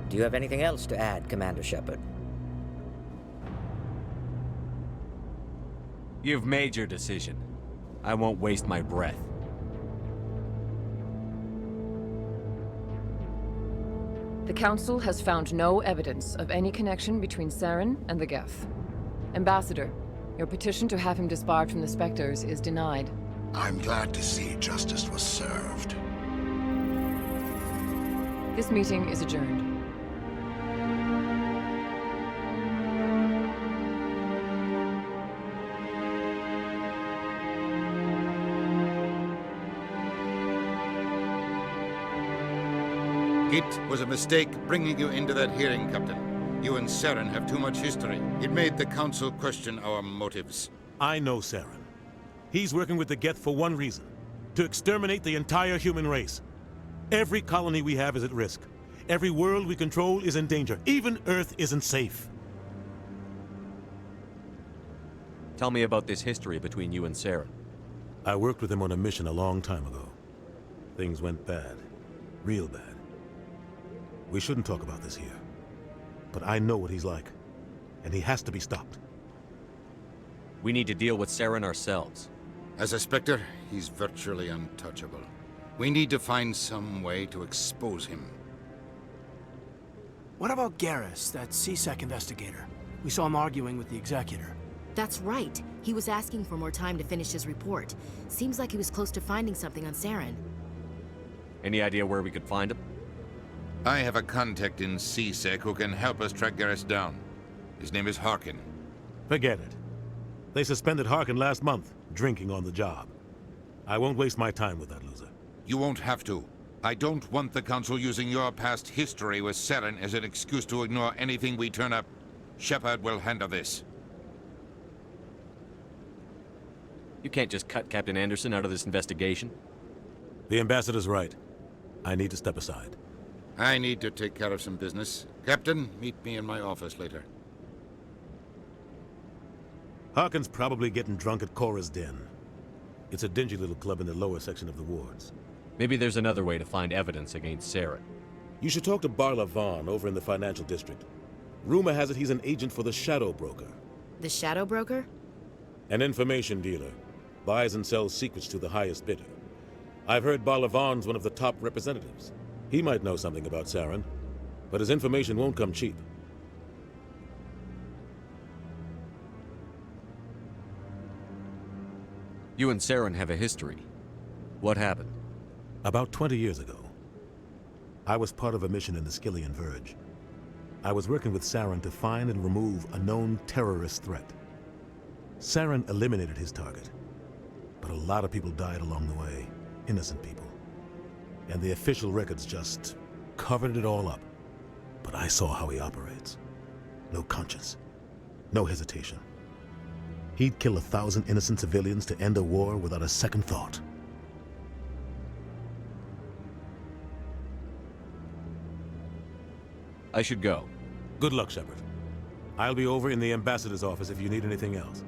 Do you have anything else to add, Commander Shepard? You've made your decision. I won't waste my breath. The Council has found no evidence of any connection between Saren and the Geth. Ambassador, your petition to have him disbarred from the Spectres is denied. I'm glad to see justice was served. This meeting is adjourned. It was a mistake bringing you into that hearing, Captain. You and Saren have too much history. It made the Council question our motives. I know Saren. He's working with the Geth for one reason: to exterminate the entire human race. Every colony we have is at risk. Every world we control is in danger. Even Earth isn't safe. Tell me about this history between you and Saren. I worked with him on a mission a long time ago. Things went bad. Real bad. We shouldn't talk about this here. But I know what he's like. And he has to be stopped. We need to deal with Saren ourselves. As a Spectre, he's virtually untouchable. We need to find some way to expose him. What about Garrus, that CSEC investigator? We saw him arguing with the Executor. That's right. He was asking for more time to finish his report. Seems like he was close to finding something on Saren. Any idea where we could find him? I have a contact in CSEC who can help us track Garrus down. His name is Harkin. Forget it. They suspended Harkin last month, drinking on the job. I won't waste my time with that loser. You won't have to. I don't want the Council using your past history with Saren as an excuse to ignore anything we turn up. Shepard will handle this. You can't just cut Captain Anderson out of this investigation. The Ambassador's right. I need to step aside. I need to take care of some business. Captain, meet me in my office later. Harkin's probably getting drunk at Cora's Den. It's a dingy little club in the lower section of the wards. Maybe there's another way to find evidence against Saren. You should talk to Barla Vaughn over in the financial district. Rumor has it he's an agent for the Shadow Broker. The Shadow Broker? An information dealer. Buys and sells secrets to the highest bidder. I've heard Barla Vaughn's one of the top representatives. He might know something about Saren, but his information won't come cheap. You and Saren have a history. What happened? About 20 years ago, I was part of a mission in the Skillian Verge. I was working with Saren to find and remove a known terrorist threat. Saren eliminated his target, but a lot of people died along the way, innocent people. And the official records just covered it all up. But I saw how he operates. No conscience, no hesitation. He'd kill 1,000 innocent civilians to end a war without a second thought. I should go. Good luck, Shepard. I'll be over in the Ambassador's office if you need anything else.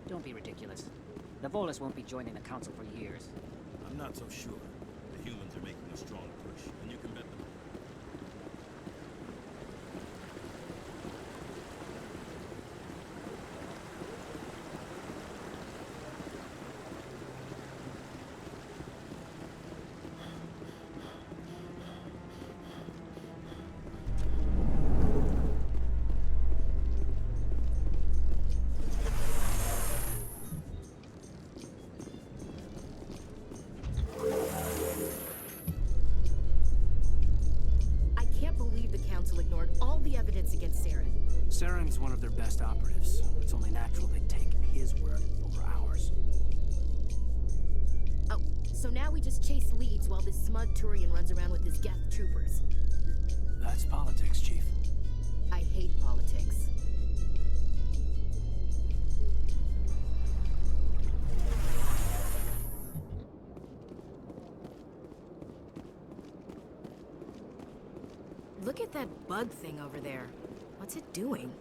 Don't be ridiculous. The Volus won't be joining the Council for years. I'm not so sure. The humans are making a strong push, and you can bet them. Saren's one of their best operatives. It's only natural they'd take his word over ours. Oh, so now we just chase leads while this smug Turian runs around with his Geth troopers. That's politics, Chief. I hate politics. Look at that bug thing over there. What's it doing?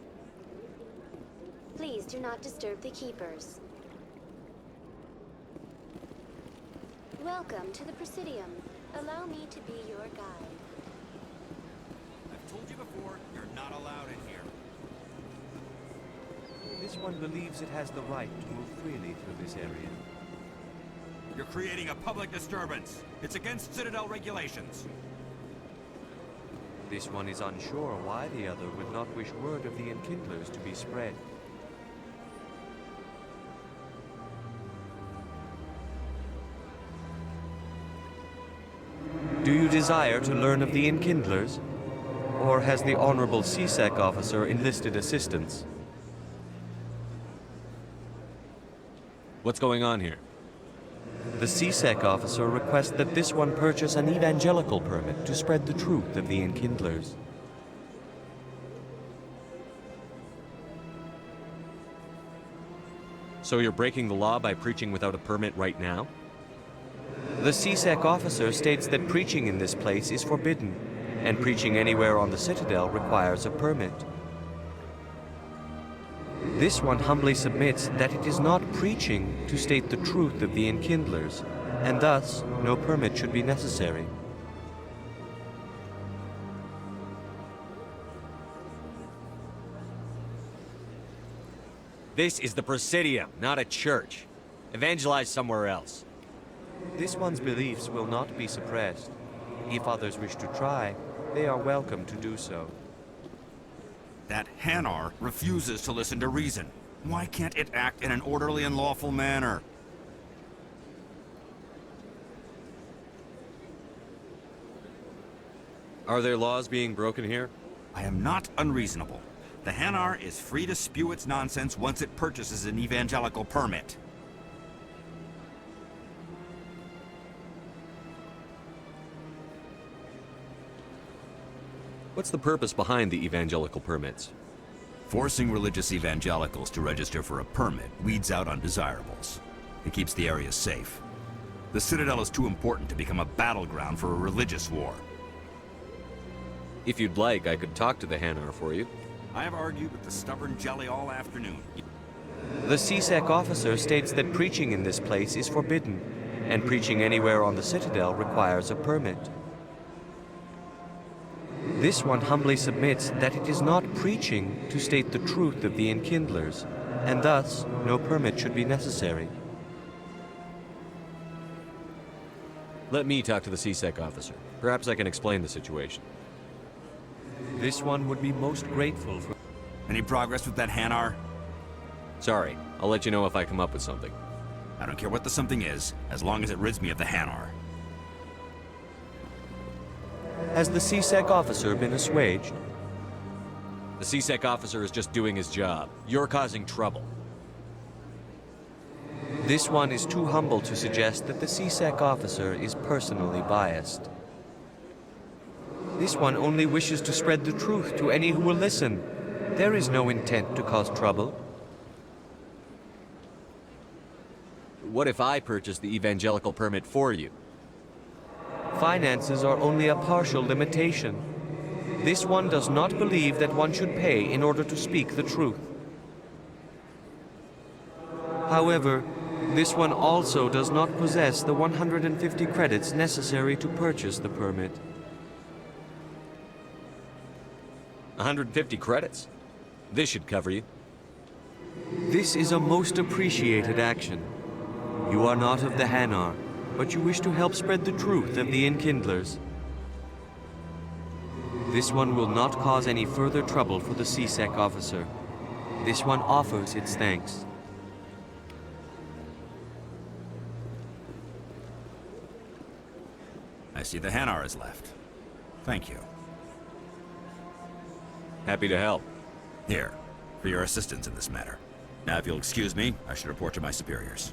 Please do not disturb the keepers. Welcome to the Presidium. Allow me to be your guide. I've told you before, you're not allowed in here. This one believes it has the right to move freely through this area. You're creating a public disturbance. It's against Citadel regulations. This one is unsure why the other would not wish word of the Enkindlers to be spread. Do you desire to learn of the Enkindlers? Or has the Honorable CSEC officer enlisted assistance? What's going on here? The CSEC officer requests that this one purchase an evangelical permit to spread the truth of the Enkindlers. So you're breaking the law by preaching without a permit right now? The CSEC officer states that preaching in this place is forbidden, and preaching anywhere on the Citadel requires a permit. This one humbly submits that it is not preaching to state the truth of the Enkindlers, and thus no permit should be necessary. This is the Presidium, not a church. Evangelize somewhere else. This one's beliefs will not be suppressed. If others wish to try, they are welcome to do so. That Hanar refuses to listen to reason. Why can't it act in an orderly and lawful manner? Are there laws being broken here? I am not unreasonable. The Hanar is free to spew its nonsense once it purchases an evangelical permit. What's the purpose behind the evangelical permits? Forcing religious evangelicals to register for a permit weeds out undesirables. It keeps the area safe. The Citadel is too important to become a battleground for a religious war. If you'd like, I could talk to the Hanar for you. I have argued with the stubborn jelly all afternoon. The CSEC officer states that preaching in this place is forbidden, and preaching anywhere on the Citadel requires a permit. This one humbly submits that it is not preaching to state the truth of the Enkindlers, and thus no permit should be necessary. Let me talk to the CSEC officer. Perhaps I can explain the situation. This one would be most grateful for... Any progress with that Hanar? Sorry, I'll let you know if I come up with something. I don't care what the something is, as long as it rids me of the Hanar. Has the CSEC officer been assuaged? The CSEC officer is just doing his job. You're causing trouble. This one is too humble to suggest that the CSEC officer is personally biased. This one only wishes to spread the truth to any who will listen. There is no intent to cause trouble. What if I purchase the evangelical permit for you? Finances are only a partial limitation. This one does not believe that one should pay in order to speak the truth. However, this one also does not possess the 150 credits necessary to purchase the permit. 150 credits? This should cover you. This is a most appreciated action. You are not of the Hanar, but you wish to help spread the truth of the Enkindlers. This one will not cause any further trouble for the CSEC officer. This one offers its thanks. I see the Hanar is left. Thank you. Happy to help. Here, for your assistance in this matter. Now, if you'll excuse me, I should report to my superiors.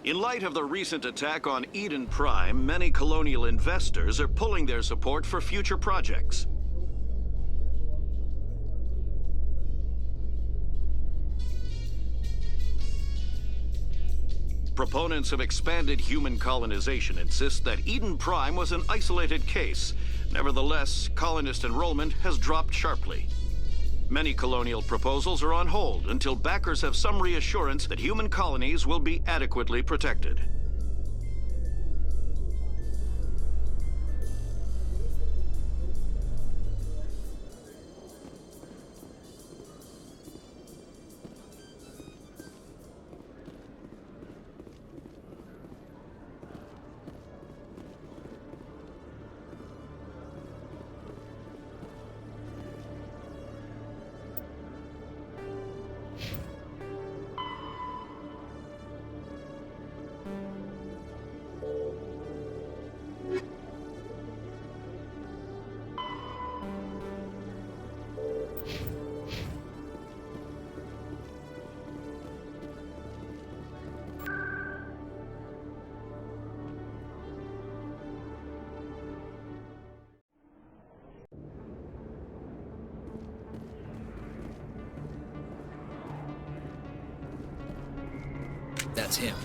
In light of the recent attack on Eden Prime, many colonial investors are pulling their support for future projects. Proponents of expanded human colonization insist that Eden Prime was an isolated case. Nevertheless, colonist enrollment has dropped sharply. Many colonial proposals are on hold until backers have some reassurance that human colonies will be adequately protected. That's him.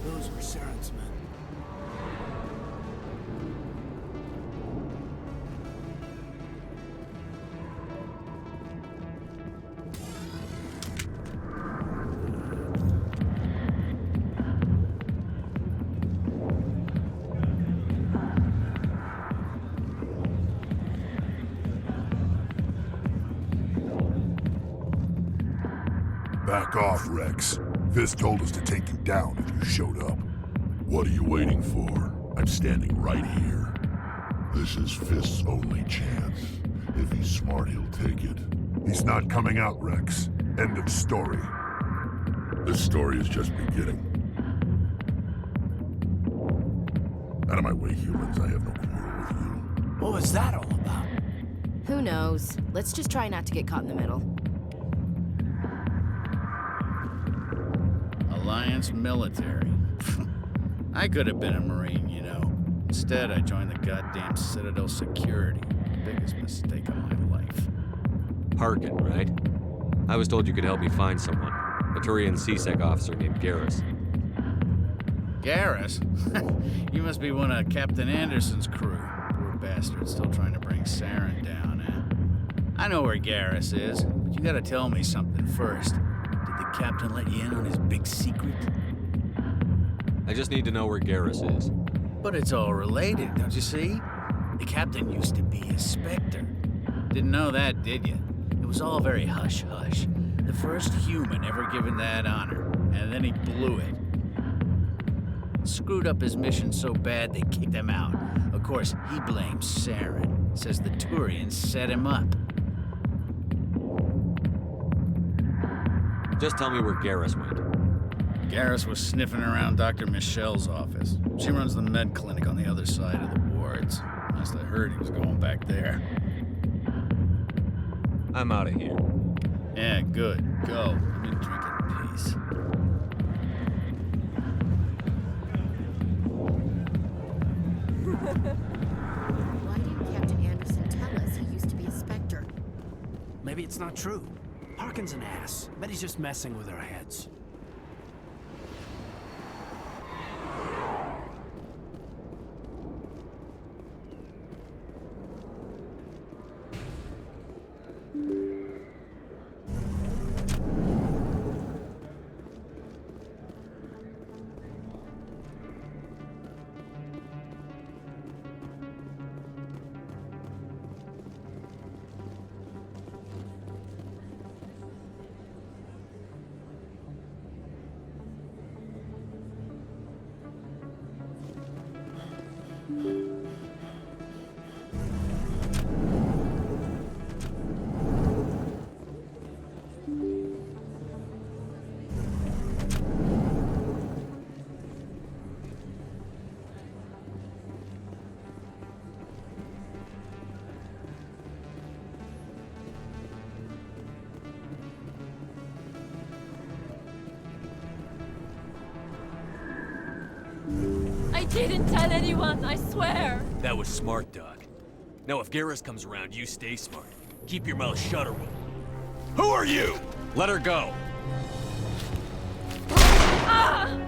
Those were Saren's men. Back off, Rex. Fist told us to take you down if you showed up. What are you waiting for? I'm standing right here. This is Fist's only chance. If he's smart, he'll take it. He's not coming out, Rex. End of story. This story is just beginning. Out of my way, humans. I have no quarrel with you. What was that all about? Who knows? Let's just try not to get caught in the middle. Alliance military. I could have been a Marine, you know. Instead, I joined the goddamn Citadel security. Biggest mistake of my life. Harkin, right? I was told you could help me find someone. A Turian CSEC officer named Garrus. Garrus? You must be one of Captain Anderson's crew. Poor bastard, still trying to bring Saren down, eh? I know where Garrus is, but you gotta tell me something first. Did the captain let you in on his big secret? I just need to know where Garrus is. But it's all related, don't you see? The captain used to be a Spectre. Didn't know that, did you? It was all very hush-hush. The first human ever given that honor, and then he blew it. Screwed up his mission so bad they kicked him out. Of course, he blames Saren. Says the Turians set him up. Just tell me where Garrus went. Garrus was sniffing around Dr. Michelle's office. She runs the med clinic on the other side of the wards. Last I heard, he was going back there. I'm out of here. Yeah, good. Go. Let me drink in peace. Why didn't Captain Anderson tell us he used to be a Spectre? Maybe it's not true. Harkin's an ass. Bet he's just messing with our heads. didn't tell anyone, I swear. That was smart, Doc. Now if Garrus comes around, you stay smart. Keep your mouth shut or we'll... Who are you? Let her go. Ah!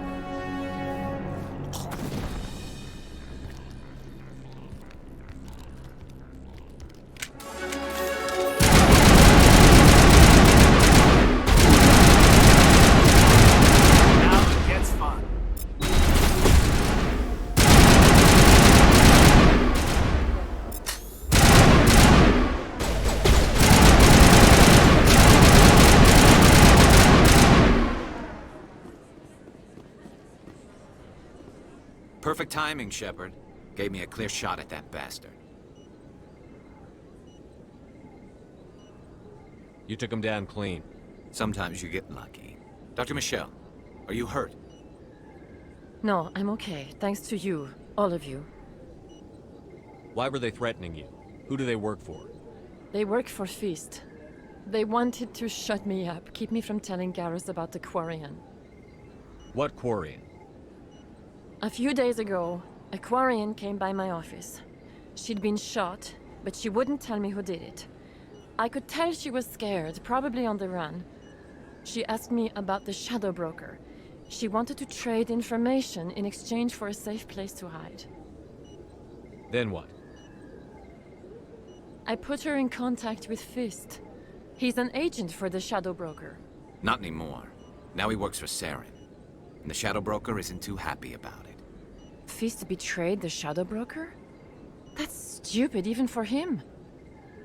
Perfect timing, Shepard. Gave me a clear shot at that bastard. You took him down clean. Sometimes you get lucky. Dr. Michelle, are you hurt? No, I'm okay. Thanks to you. All of you. Why were they threatening you? Who do they work for? They work for Feast. They wanted to shut me up, keep me from telling Garrus about the Quarian. What Quarian? A few days ago, a Quarian came by my office. She'd been shot, but she wouldn't tell me who did it. I could tell she was scared, probably on the run. She asked me about the Shadow Broker. She wanted to trade information in exchange for a safe place to hide. Then what? I put her in contact with Fist. He's an agent for the Shadow Broker. Not anymore. Now he works for Saren. And the Shadow Broker isn't too happy about it. Fist betrayed the Shadow Broker? That's stupid even for him.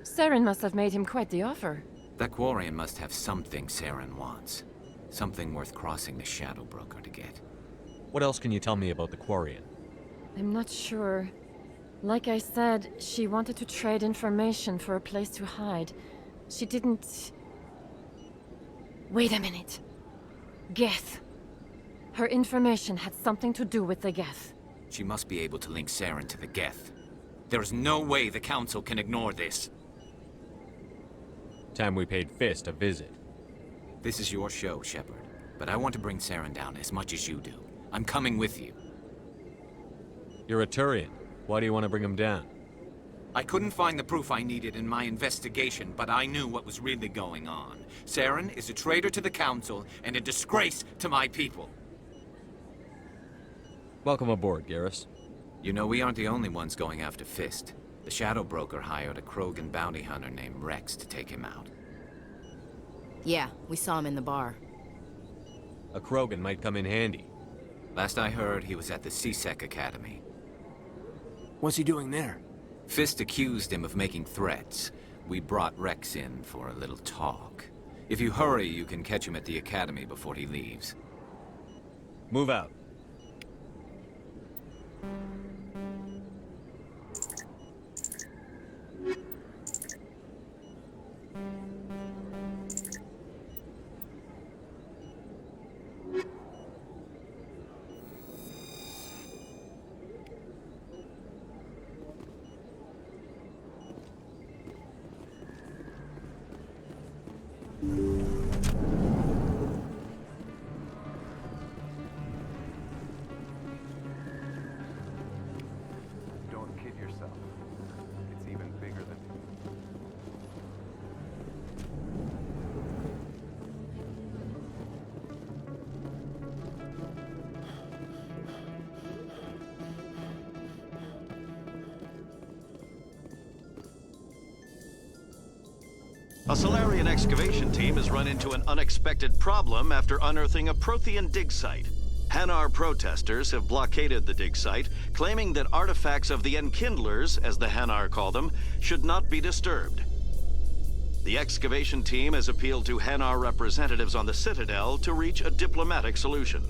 Saren must have made him quite the offer. That Quarian must have something Saren wants. Something worth crossing the Shadow Broker to get. What else can you tell me about the Quarian? I'm not sure. Like I said, she wanted to trade information for a place to hide. She didn't... Wait a minute. Geth. Her information had something to do with the Geth. She must be able to link Saren to the Geth. There is no way the Council can ignore this. Time we paid Fist a visit. This is your show, Shepard. But I want to bring Saren down as much as you do. I'm coming with you. You're a Turian. Why do you want to bring him down? I couldn't find the proof I needed in my investigation, but I knew what was really going on. Saren is a traitor to the Council and a disgrace to my people. Welcome aboard, Garrus. You know, we aren't the only ones going after Fist. The Shadow Broker hired a Krogan bounty hunter named Rex to take him out. Yeah, we saw him in the bar. A Krogan might come in handy. Last I heard, he was at the C-Sec Academy. What's he doing there? Fist accused him of making threats. We brought Rex in for a little talk. If you hurry, you can catch him at the Academy before he leaves. Move out. Don't kid yourself. It's even bigger than... A Solarian excavation team has run into an unexpected problem after unearthing a Prothean dig site. Hanar protesters have blockaded the dig site, claiming that artifacts of the Enkindlers, as the Hanar call them, should not be disturbed. The excavation team has appealed to Hanar representatives on the Citadel to reach a diplomatic solution.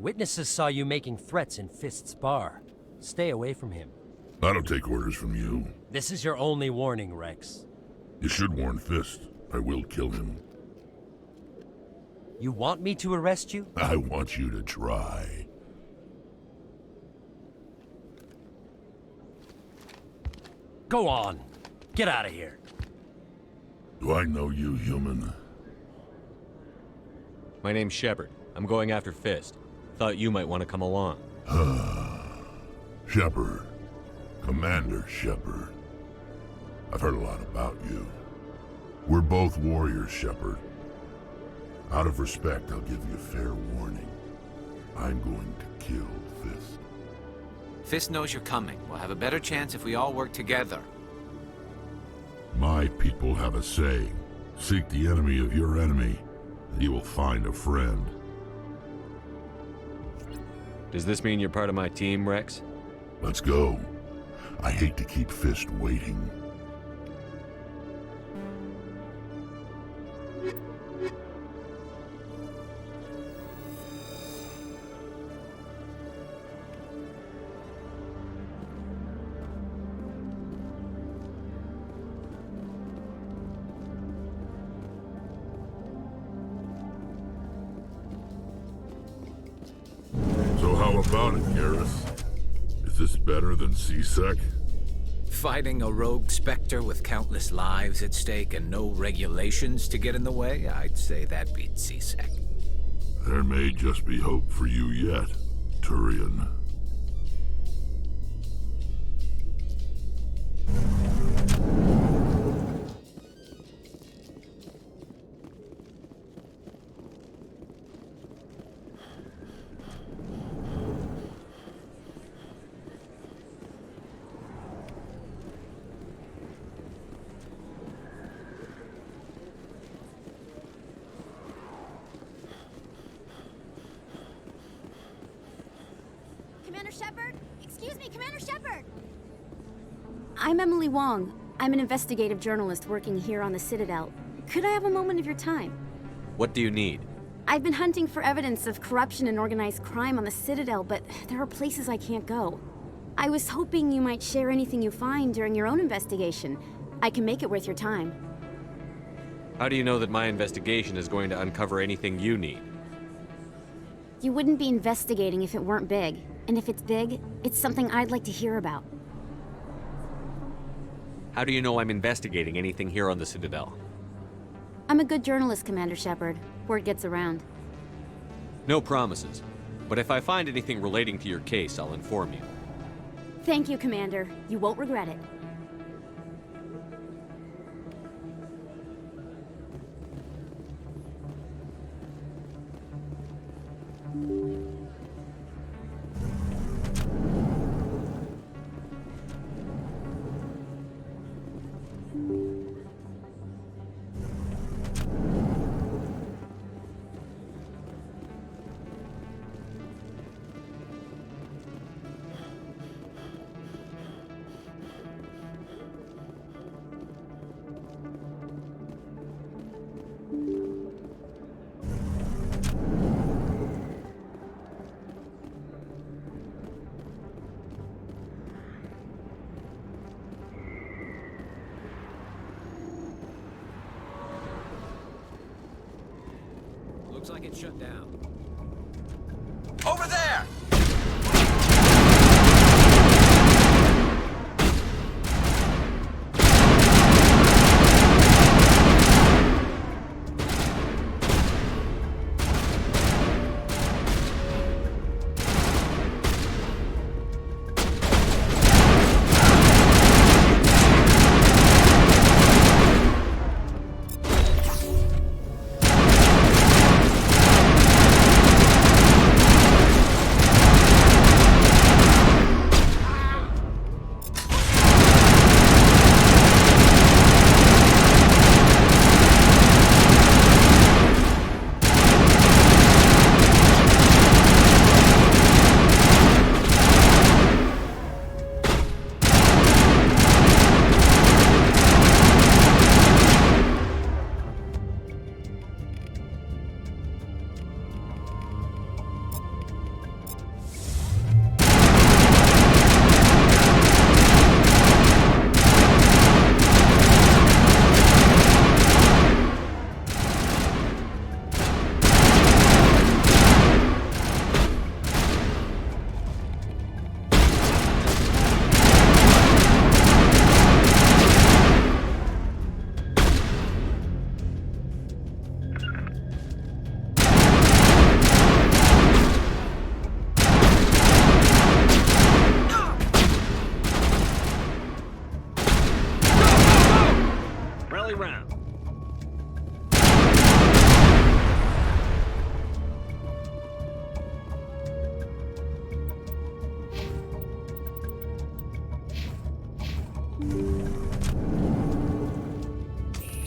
Witnesses saw you making threats in Fist's bar. Stay away from him. I don't take orders from you. This is your only warning, Rex. You should warn Fist. I will kill him. You want me to arrest you? I want you to try. Go on. Get out of here. Do I know you, human? My name's Shepard. I'm going after Fist. Thought you might want to come along. Shepard. Commander Shepard. I've heard a lot about you. We're both warriors, Shepard. Out of respect, I'll give you a fair warning. I'm going to kill Fist. Fist knows you're coming. We'll have a better chance if we all work together. My people have a saying. Seek the enemy of your enemy, and you will find a friend. Does this mean you're part of my team, Rex? Let's go. I hate to keep Fist waiting. So how about it, Garrus? Is this better than C-Sec? Fighting a rogue Spectre with countless lives at stake and no regulations to get in the way? I'd say that beats C-Sec. There may just be hope for you yet, Turian. Commander Shepard? Excuse me, Commander Shepard! I'm Emily Wong. I'm an investigative journalist working here on the Citadel. Could I have a moment of your time? What do you need? I've been hunting for evidence of corruption and organized crime on the Citadel, but there are places I can't go. I was hoping you might share anything you find during your own investigation. I can make it worth your time. How do you know that my investigation is going to uncover anything you need? You wouldn't be investigating if it weren't big. And if it's big, it's something I'd like to hear about. How do you know I'm investigating anything here on the Citadel? I'm a good journalist, Commander Shepard. Word gets around. No promises. But if I find anything relating to your case, I'll inform you. Thank you, Commander. You won't regret it. Looks like it's shut down. Over there!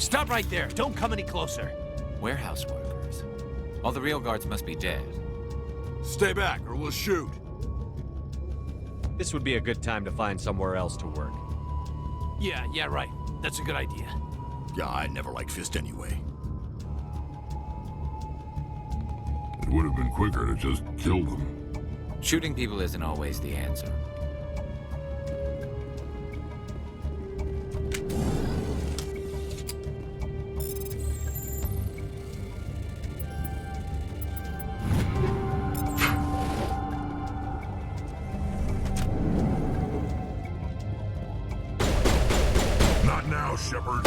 Stop right there. Don't come any closer. Warehouse workers. All the real guards must be dead. Stay back, or we'll shoot. This would be a good time to find somewhere else to work. Yeah, right. That's a good idea. Yeah, I never liked Fist anyway. It would have been quicker to just kill them. Shooting people isn't always the answer. Not now, Shepard.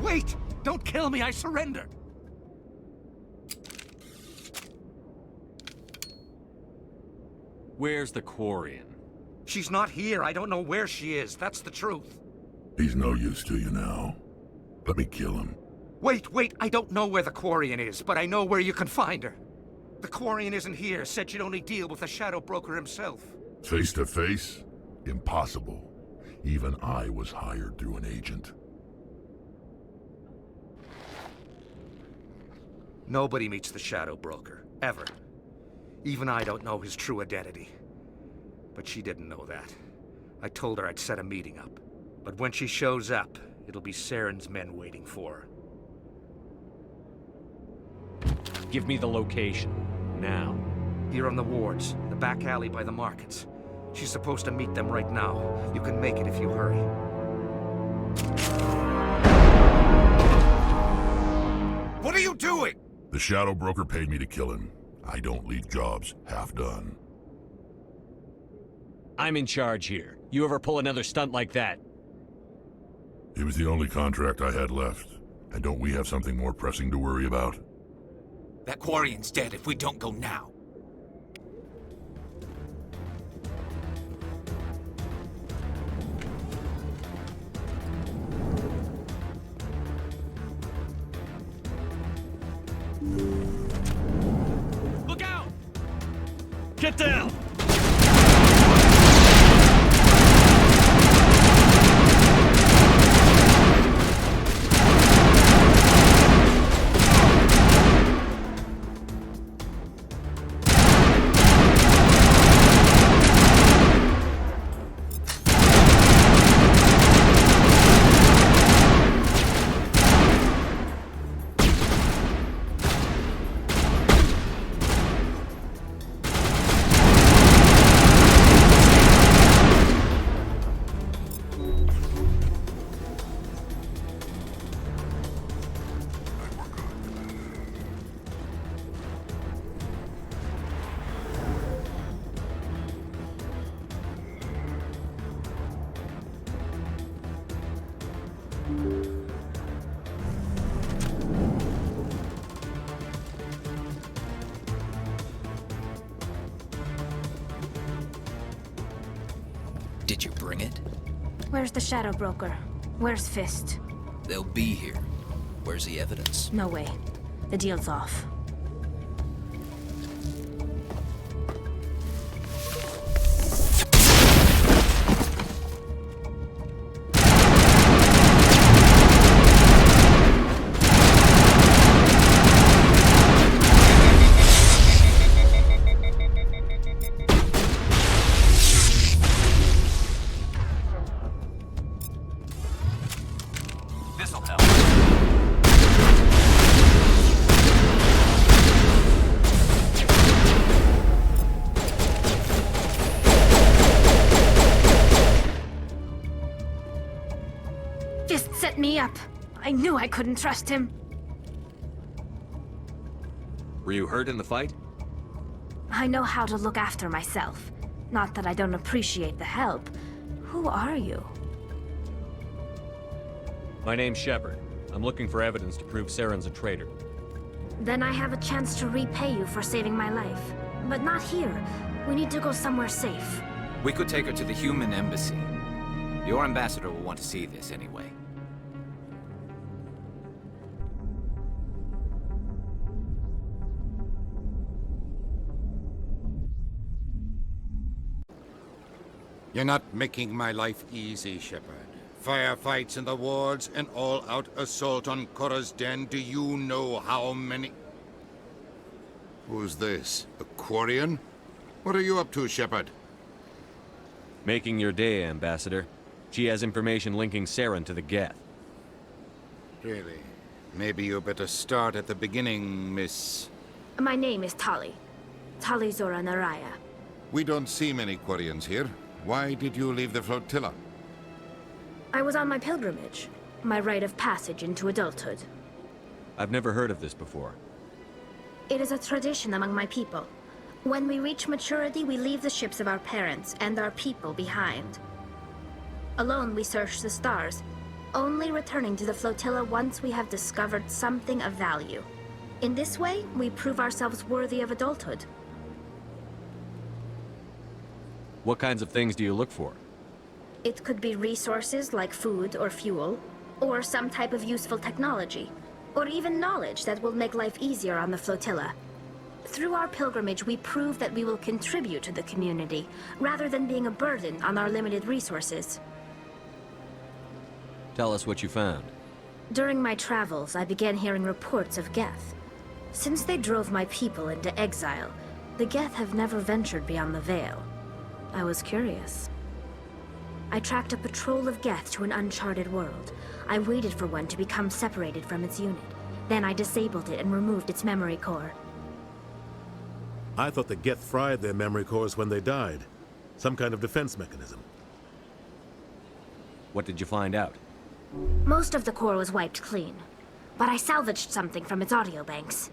Wait! Don't kill me, I surrender! Where's the Quarian? She's not here. I don't know where she is. That's the truth. He's no use to you now. Let me kill him. Wait, I don't know where the Quarian is, but I know where you can find her. The Quarian isn't here. Said she'd only deal with the Shadow Broker himself. Face to face? Impossible. Even I was hired through an agent. Nobody meets the Shadow Broker, ever. Even I don't know his true identity. But she didn't know that. I told her I'd set a meeting up. But when she shows up, it'll be Saren's men waiting for her. Give me the location. Now. Here on the wards, the back alley by the markets. She's supposed to meet them right now. You can make it if you hurry. What are you doing? The Shadow Broker paid me to kill him. I don't leave jobs half done. I'm in charge here. You ever pull another stunt like that? It was the only contract I had left. And don't we have something more pressing to worry about? That Quarian's dead if we don't go now. Look out! Get down! Did you bring it? Where's the Shadow Broker? Where's Fist? They'll be here. Where's the evidence? No way. The deal's off. This'll help. Fist set me up. I knew I couldn't trust him. Were you hurt in the fight? I know how to look after myself. Not that I don't appreciate the help. Who are you? My name's Shepard. I'm looking for evidence to prove Saren's a traitor. Then I have a chance to repay you for saving my life. But not here. We need to go somewhere safe. We could take her to the human embassy. Your ambassador will want to see this anyway. You're not making my life easy, Shepard. Firefights in the wards, an all-out assault on Korra's den. Do you know how many... Who's this? A Quarian? What are you up to, Shepard? Making your day, Ambassador. She has information linking Saren to the Geth. Really? Maybe you better start at the beginning, Miss... My name is Tali. Tali Zora Naraya. We don't see many Quarians here. Why did you leave the flotilla? I was on my pilgrimage. My rite of passage into adulthood. I've never heard of this before. It is a tradition among my people. When we reach maturity, we leave the ships of our parents and our people behind. Alone, we search the stars, only returning to the flotilla once we have discovered something of value. In this way, we prove ourselves worthy of adulthood. What kinds of things do you look for? It could be resources like food or fuel, or some type of useful technology, or even knowledge that will make life easier on the flotilla. Through our pilgrimage, we prove that we will contribute to the community, rather than being a burden on our limited resources. Tell us what you found. During my travels, I began hearing reports of Geth. Since they drove my people into exile, the Geth have never ventured beyond the Veil. I was curious. I tracked a patrol of Geth to an uncharted world. I waited for one to become separated from its unit. Then I disabled it and removed its memory core. I thought the Geth fried their memory cores when they died. Some kind of defense mechanism. What did you find out? Most of the core was wiped clean, but I salvaged something from its audio banks.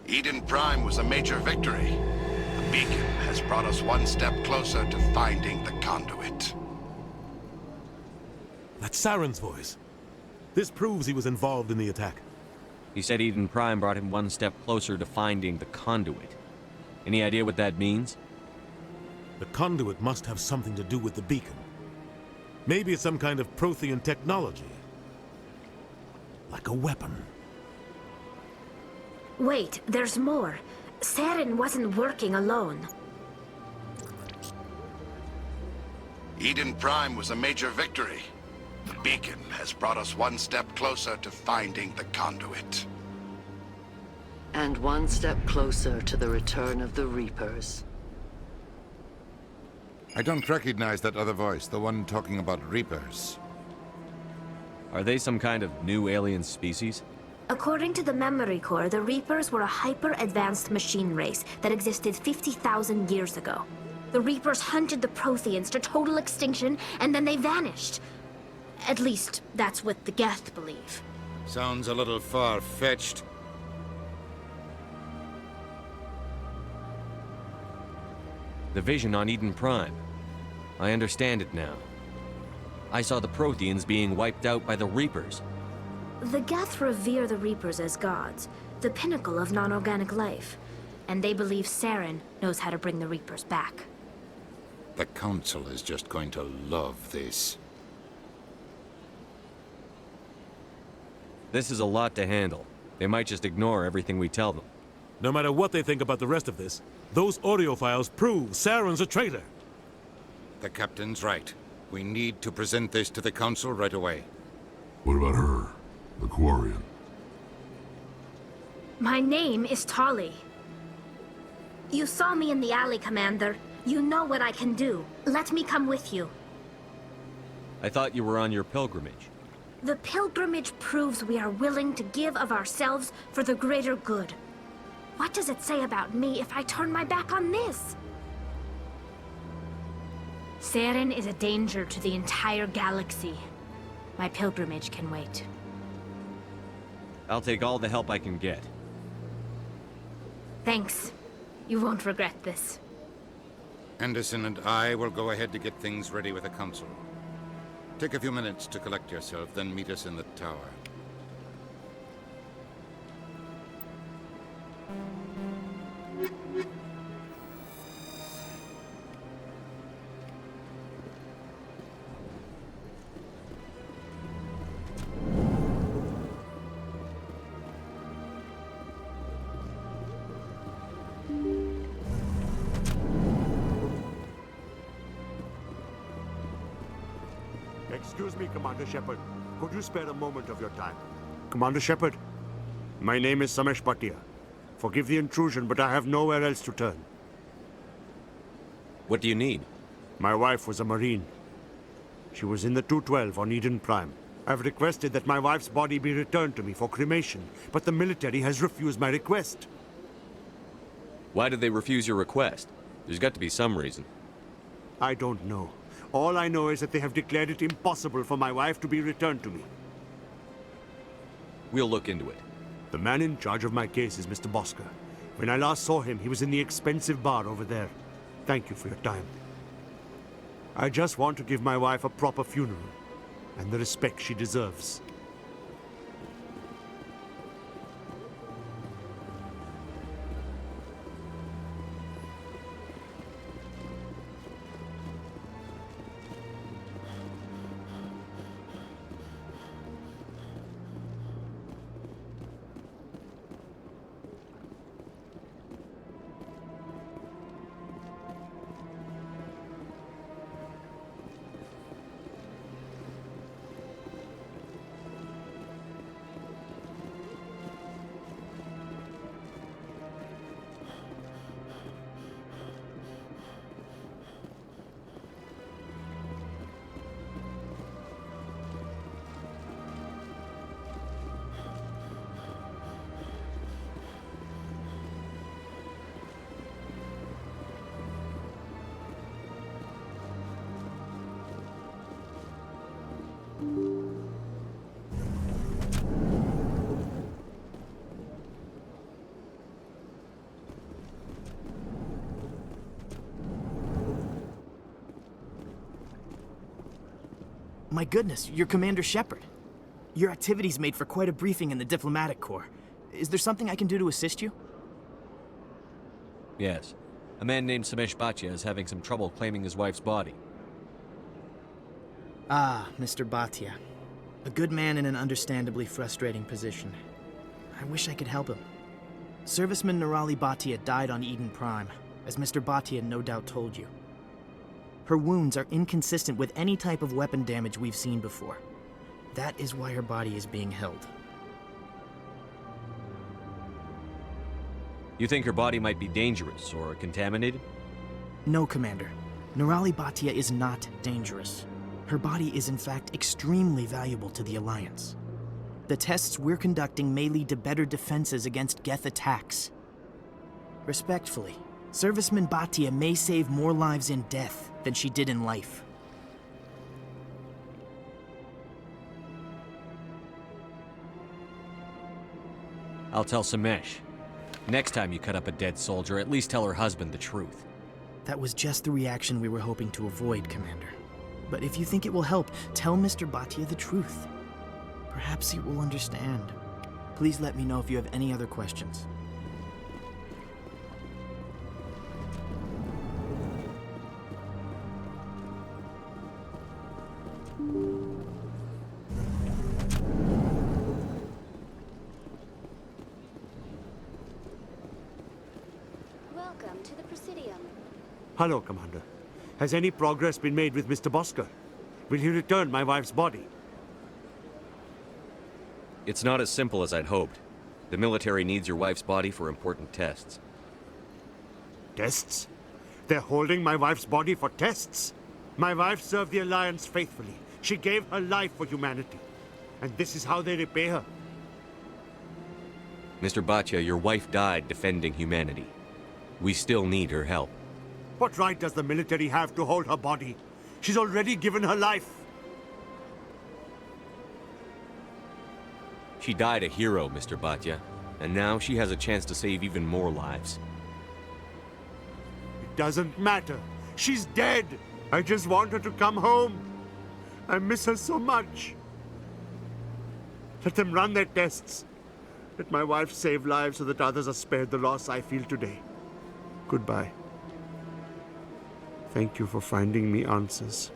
Eden Prime was a major victory. The beacon has brought us one step closer to finding the conduit. That's Saren's voice. This proves he was involved in the attack. He said Eden Prime brought him one step closer to finding the conduit. Any idea what that means? The conduit must have something to do with the beacon. Maybe it's some kind of Prothean technology. Like a weapon. Wait, there's more. Saren wasn't working alone. Eden Prime was a major victory. The beacon has brought us one step closer to finding the conduit. And one step closer to the return of the Reapers. I don't recognize that other voice, the one talking about Reapers. Are they some kind of new alien species? According to the memory core, the Reapers were a hyper-advanced machine race that existed 50,000 years ago. The Reapers hunted the Protheans to total extinction, and then they vanished. At least, that's what the Geth believe. Sounds a little far-fetched. The vision on Eden Prime. I understand it now. I saw the Protheans being wiped out by the Reapers. The Geth revere the Reapers as gods, the pinnacle of non-organic life. And they believe Saren knows how to bring the Reapers back. The Council is just going to love this. This is a lot to handle. They might just ignore everything we tell them. No matter what they think about the rest of this, those audio files prove Saren's a traitor. The Captain's right. We need to present this to the Council right away. What about her? The Quarian? My name is Tali. You saw me in the alley, Commander. You know what I can do. Let me come with you. I thought you were on your pilgrimage. The pilgrimage proves we are willing to give of ourselves for the greater good. What does it say about me if I turn my back on this? Saren is a danger to the entire galaxy. My pilgrimage can wait. I'll take all the help I can get. Thanks. You won't regret this. Anderson and I will go ahead to get things ready with the Council. Take a few minutes to collect yourself, then meet us in the tower. Excuse me, Commander Shepard. Could you spare a moment of your time? Commander Shepard, my name is Samesh Bhatia. Forgive the intrusion, but I have nowhere else to turn. What do you need? My wife was a Marine. She was in the 212 on Eden Prime. I've requested that my wife's body be returned to me for cremation, but the military has refused my request. Why did they refuse your request? There's got to be some reason. I don't know. All I know is that they have declared it impossible for my wife to be returned to me. We'll look into it. The man in charge of my case is Mr. Bosker. When I last saw him, he was in the expensive bar over there. Thank you for your time. I just want to give my wife a proper funeral, and the respect she deserves. My goodness, you're Commander Shepard. Your activities made for quite a briefing in the Diplomatic Corps. Is there something I can do to assist you? Yes. A man named Samesh Bhatia is having some trouble claiming his wife's body. Ah, Mr. Bhatia. A good man in an understandably frustrating position. I wish I could help him. Serviceman Nirali Bhatia died on Eden Prime, as Mr. Bhatia no doubt told you. Her wounds are inconsistent with any type of weapon damage we've seen before. That is why her body is being held. You think her body might be dangerous or contaminated? No, Commander. Nirali Bhatia is not dangerous. Her body is in fact extremely valuable to the Alliance. The tests we're conducting may lead to better defenses against Geth attacks. Respectfully, Serviceman Bhatia may save more lives in death than she did in life. I'll tell Samesh. Next time you cut up a dead soldier, at least tell her husband the truth. That was just the reaction we were hoping to avoid, Commander. But if you think it will help, tell Mr. Bhatia the truth. Perhaps he will understand. Please let me know if you have any other questions. Welcome to the Presidium. Hello, Commander. Has any progress been made with Mr. Bosker? Will he return my wife's body? It's not as simple as I'd hoped. The military needs your wife's body for important tests. Tests? They're holding my wife's body for tests? My wife served the Alliance faithfully. She gave her life for humanity. And this is how they repay her. Mr. Bhatia, your wife died defending humanity. We still need her help. What right does the military have to hold her body? She's already given her life. She died a hero, Mr. Bhatia, and now she has a chance to save even more lives. It doesn't matter. She's dead. I just want her to come home. I miss her so much. Let them run their tests. Let my wife save lives so that others are spared the loss I feel today. Goodbye. Thank you for finding me answers.